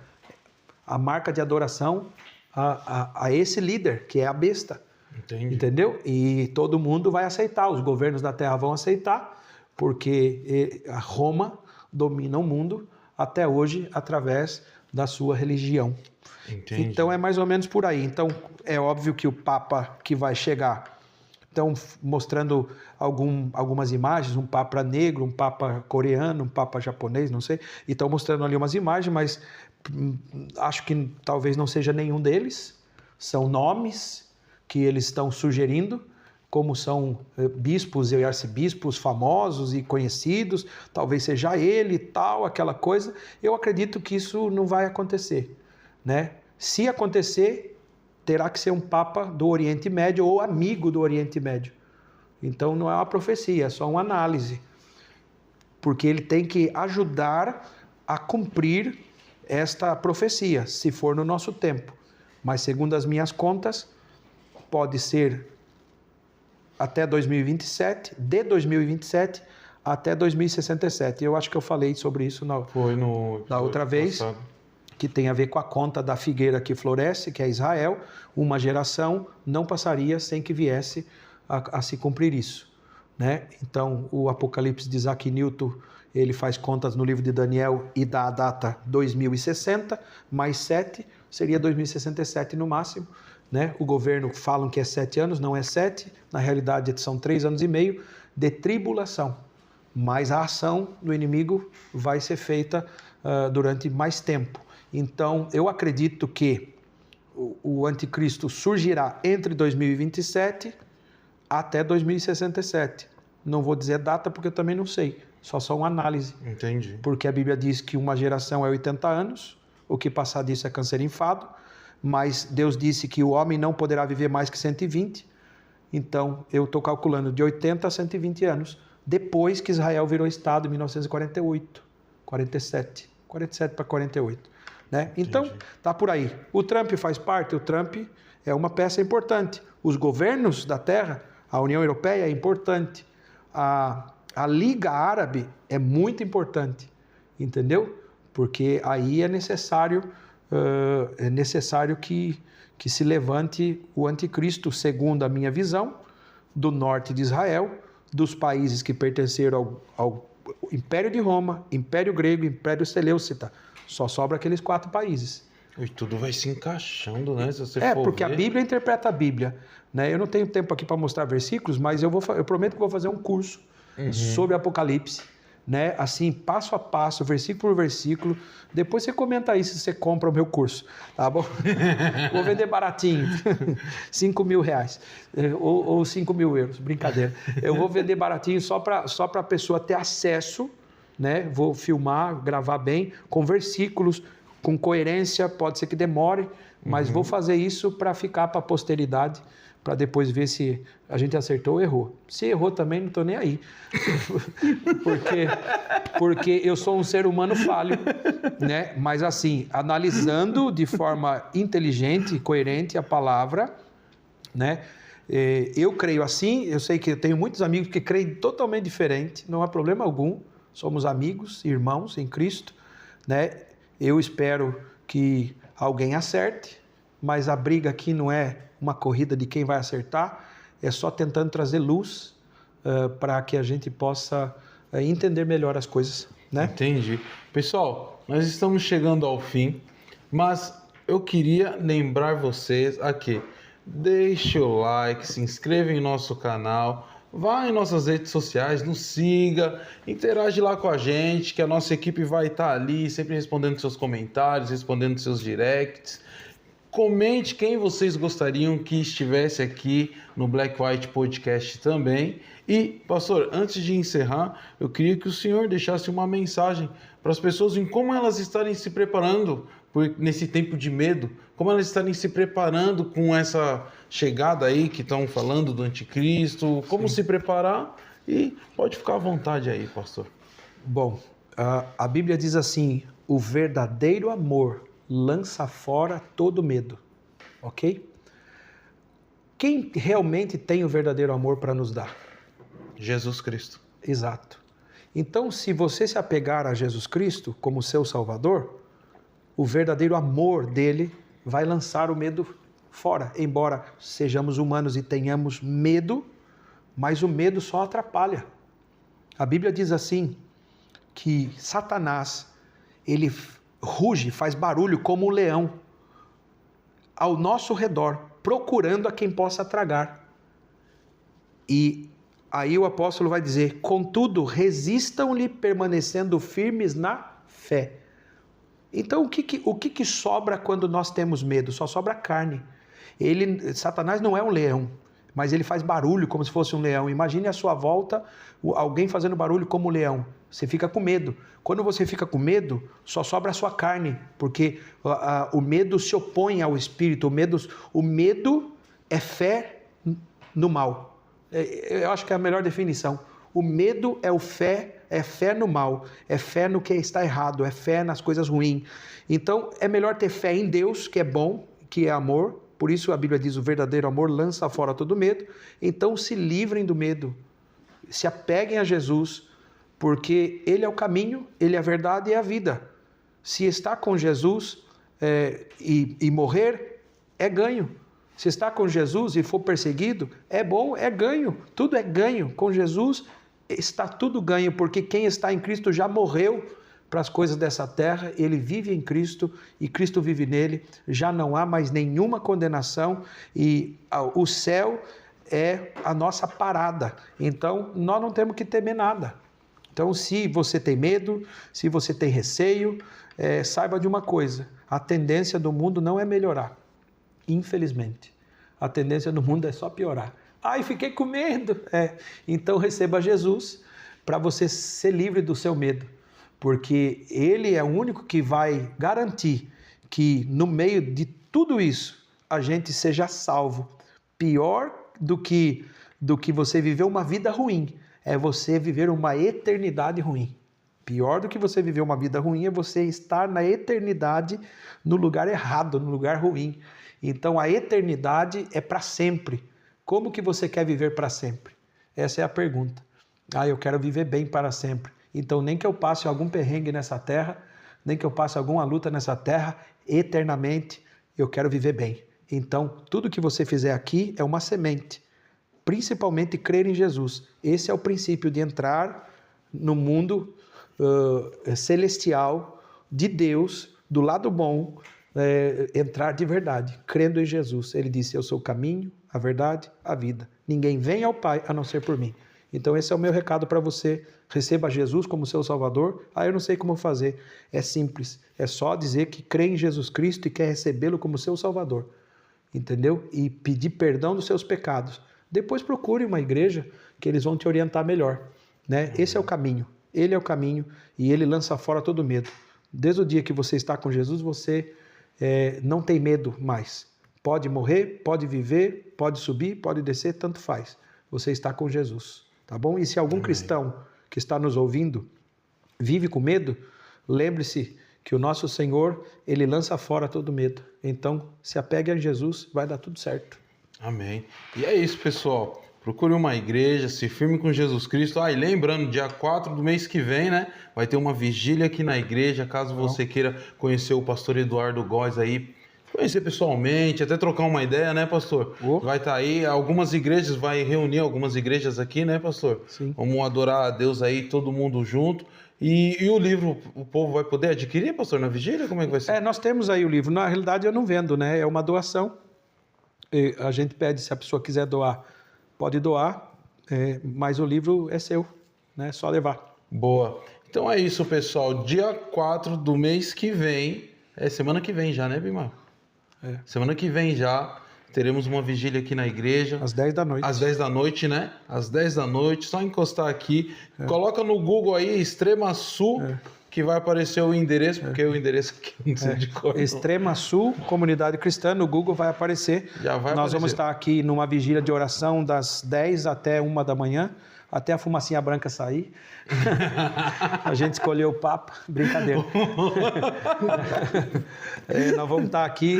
[SPEAKER 2] a marca de adoração a esse líder, que é a besta.
[SPEAKER 1] Entendi.
[SPEAKER 2] Entendeu? E todo mundo vai aceitar, os governos da terra vão aceitar, porque a Roma domina o mundo até hoje através da sua religião.
[SPEAKER 1] Entendi.
[SPEAKER 2] Então é mais ou menos por aí. Então é óbvio que o Papa que vai chegar, estão mostrando algumas imagens, um Papa negro, um Papa coreano, um Papa japonês, não sei, e estão mostrando ali umas imagens, mas acho que talvez não seja nenhum deles, são nomes que eles estão sugerindo, como são bispos e arcebispos famosos e conhecidos, talvez seja ele e tal, aquela coisa. Eu acredito que isso não vai acontecer, né? Se acontecer, terá que ser um Papa do Oriente Médio ou amigo do Oriente Médio. Então não é uma profecia, é só uma análise, porque ele tem que ajudar a cumprir esta profecia, se for no nosso tempo. Mas segundo as minhas contas, pode ser até 2027, de 2027 até 2067. Eu acho que eu falei sobre isso da outra vez, que tem a ver com a conta da figueira que floresce, que é Israel. Uma geração não passaria sem que viesse a se cumprir isso, né? Então, o Apocalipse de Isaac Newton, ele faz contas no livro de Daniel e dá a data 2060, mais 7, seria 2067 no máximo. Né? O governo falam que é 7 anos, não é 7, na realidade são 3 anos e meio de tribulação, mas a ação do inimigo vai ser feita durante mais tempo. Então eu acredito que o anticristo surgirá entre 2027 até 2067. Não vou dizer data porque eu também não sei, só uma análise.
[SPEAKER 1] Entendi.
[SPEAKER 2] Porque a Bíblia diz que uma geração é 80 anos, o que passar disso é câncer enfado. Mas Deus disse que o homem não poderá viver mais que 120, então eu estou calculando de 80 a 120 anos, depois que Israel virou Estado em 1948, 47 para 48. Né? Então, está por aí. O Trump faz parte, o Trump é uma peça importante. Os governos da Terra, a União Europeia é importante, a Liga Árabe é muito importante, entendeu? Porque aí é necessário que se levante o anticristo, segundo a minha visão, do norte de Israel, dos países que pertenceram ao Império de Roma, Império Grego, Império Seleucida. Só sobra aqueles 4 países.
[SPEAKER 1] E tudo vai se encaixando, né? Se você for
[SPEAKER 2] porque
[SPEAKER 1] ver.
[SPEAKER 2] a Bíblia interpreta a Bíblia. Né? Eu não tenho tempo aqui para mostrar versículos, mas eu prometo que vou fazer um curso sobre Apocalipse, né? Assim, passo a passo, versículo por versículo. Depois você comenta aí se você compra o meu curso, tá bom? Vou vender baratinho, 5 mil reais, ou 5 mil euros, brincadeira. Eu vou vender baratinho só para a pessoa ter acesso, né? Vou filmar, gravar bem, com versículos, com coerência, pode ser que demore, mas vou fazer isso para ficar para a posteridade, para depois ver se a gente acertou ou errou. Se errou também, não estou nem aí. porque eu sou um ser humano falho, né? Mas assim, analisando de forma inteligente e coerente a palavra, né? Eu creio assim, eu sei que eu tenho muitos amigos que creem totalmente diferente, não há problema algum, somos amigos, irmãos em Cristo, né? Eu espero que alguém acerte, mas a briga aqui não é uma corrida de quem vai acertar, é só tentando trazer luz para que a gente possa entender melhor as coisas, né?
[SPEAKER 1] Entendi. Pessoal, nós estamos chegando ao fim, mas eu queria lembrar vocês aqui, deixe o like, se inscreva em nosso canal, vá em nossas redes sociais, nos siga, interage lá com a gente, que a nossa equipe vai estar ali, sempre respondendo seus comentários, respondendo seus directs. Comente quem vocês gostariam que estivesse aqui no Black White Podcast também. E, pastor, antes de encerrar, eu queria que o senhor deixasse uma mensagem para as pessoas em como elas estarem se preparando nesse tempo de medo, como elas estarem se preparando com essa chegada aí que estão falando do anticristo, como se preparar, e pode ficar à vontade aí, pastor.
[SPEAKER 2] Bom, a Bíblia diz assim, o verdadeiro amor lança fora todo medo, ok? Quem realmente tem o verdadeiro amor para nos dar?
[SPEAKER 1] Jesus Cristo.
[SPEAKER 2] Exato. Então, se você se apegar a Jesus Cristo como seu Salvador, o verdadeiro amor dele vai lançar o medo fora. Embora sejamos humanos e tenhamos medo, mas o medo só atrapalha. A Bíblia diz assim, que Satanás, ele ruge, faz barulho como um leão ao nosso redor, procurando a quem possa tragar. E aí o apóstolo vai dizer, contudo, resistam-lhe permanecendo firmes na fé. Então o que sobra quando nós temos medo? Só sobra carne. Satanás não é um leão, mas ele faz barulho como se fosse um leão. Imagine à sua volta alguém fazendo barulho como um leão. Você fica com medo. Quando você fica com medo, só sobra a sua carne, porque o medo se opõe ao espírito. O medo é fé no mal. Eu acho que é a melhor definição. O medo é fé no mal, é fé no que está errado, é fé nas coisas ruins. Então, é melhor ter fé em Deus, que é bom, que é amor. Por isso a Bíblia diz, o verdadeiro amor lança fora todo medo. Então, se livrem do medo. Se apeguem a Jesus, porque Ele é o caminho, Ele é a verdade e é a vida. Se estar com Jesus e morrer, é ganho. Se está com Jesus e for perseguido, é bom, é ganho. Tudo é ganho. Com Jesus está tudo ganho, porque quem está em Cristo já morreu para as coisas dessa terra, ele vive em Cristo e Cristo vive nele, já não há mais nenhuma condenação e o céu é a nossa parada. Então, nós não temos que temer nada. Então, se você tem medo, se você tem receio, saiba de uma coisa, a tendência do mundo não é melhorar. Infelizmente, a tendência do mundo é só piorar. Ai, fiquei com medo. Então receba Jesus para você ser livre do seu medo, porque Ele é o único que vai garantir que no meio de tudo isso a gente seja salvo. Pior do que você viver uma vida ruim é você viver uma eternidade ruim. Pior do que você viver uma vida ruim é você estar na eternidade no lugar errado, no lugar ruim. Então a eternidade é para sempre. Como que você quer viver para sempre? Essa é a pergunta. Eu quero viver bem para sempre. Então nem que eu passe algum perrengue nessa terra, nem que eu passe alguma luta nessa terra, eternamente eu quero viver bem. Então tudo que você fizer aqui é uma semente. Principalmente crer em Jesus. Esse é o princípio de entrar no mundo celestial de Deus, do lado bom, entrar de verdade, crendo em Jesus. Ele disse, eu sou o caminho, a verdade, a vida. Ninguém vem ao Pai a não ser por mim. Então esse é o meu recado para você receba Jesus como seu Salvador. Eu não sei como fazer. É simples, é só dizer que crê em Jesus Cristo e quer recebê-lo como seu Salvador, entendeu? E pedir perdão dos seus pecados. Depois procure uma igreja que eles vão te orientar melhor, né? Esse é o caminho, ele é o caminho e ele lança fora todo medo. Desde o dia que você está com Jesus, você não tem medo mais. Pode morrer, pode viver, pode subir, pode descer, tanto faz. Você está com Jesus, tá bom? E se algum cristão que está nos ouvindo vive com medo, lembre-se que o nosso Senhor, ele lança fora todo medo. Então, se apegue a Jesus, vai dar tudo certo.
[SPEAKER 1] Amém. E é isso, pessoal. Procure uma igreja, se firme com Jesus Cristo. E lembrando, dia 4 do mês que vem, né? Vai ter uma vigília aqui na igreja, caso você queira conhecer o pastor Eduardo Góes aí, conhecer pessoalmente, até trocar uma ideia, né, pastor? Vai estar aí, algumas igrejas, vai reunir algumas igrejas aqui, né, pastor?
[SPEAKER 2] Sim.
[SPEAKER 1] Vamos adorar a Deus aí, todo mundo junto. E o livro, o povo vai poder adquirir, pastor, na vigília? Como é que vai ser?
[SPEAKER 2] Nós temos aí o livro. Na realidade, eu não vendo, né? É uma doação. A gente pede, se a pessoa quiser doar, pode doar, mas o livro é seu, né? É só levar.
[SPEAKER 1] Boa. Então é isso, pessoal. Dia 4 do mês que vem, semana que vem já, né, Bimar? Semana que vem já teremos uma vigília aqui na igreja.
[SPEAKER 2] Às 10 da noite.
[SPEAKER 1] Às 10 da noite, né? Às 10 da noite, só encostar aqui. Coloca no Google aí, Extrema Sul, que vai aparecer o endereço, porque o endereço aqui não sei de cor.
[SPEAKER 2] Extrema Sul, Comunidade Cristã, no Google vai aparecer. Nós vamos estar aqui numa vigília de oração das 10 até 1 da manhã, até a fumacinha branca sair. A gente escolheu o Papa, brincadeira. Nós vamos estar aqui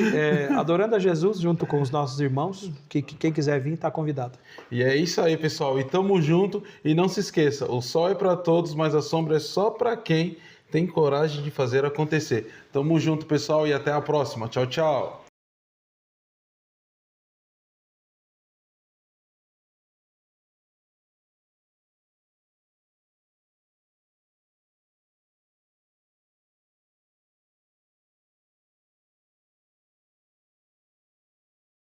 [SPEAKER 2] adorando a Jesus junto com os nossos irmãos, que quem quiser vir está convidado.
[SPEAKER 1] E é isso aí, pessoal. E tamo junto. E não se esqueça, o sol é para todos, mas a sombra é só para quem tem coragem de fazer acontecer. Tamo junto, pessoal, e até a próxima. Tchau, tchau.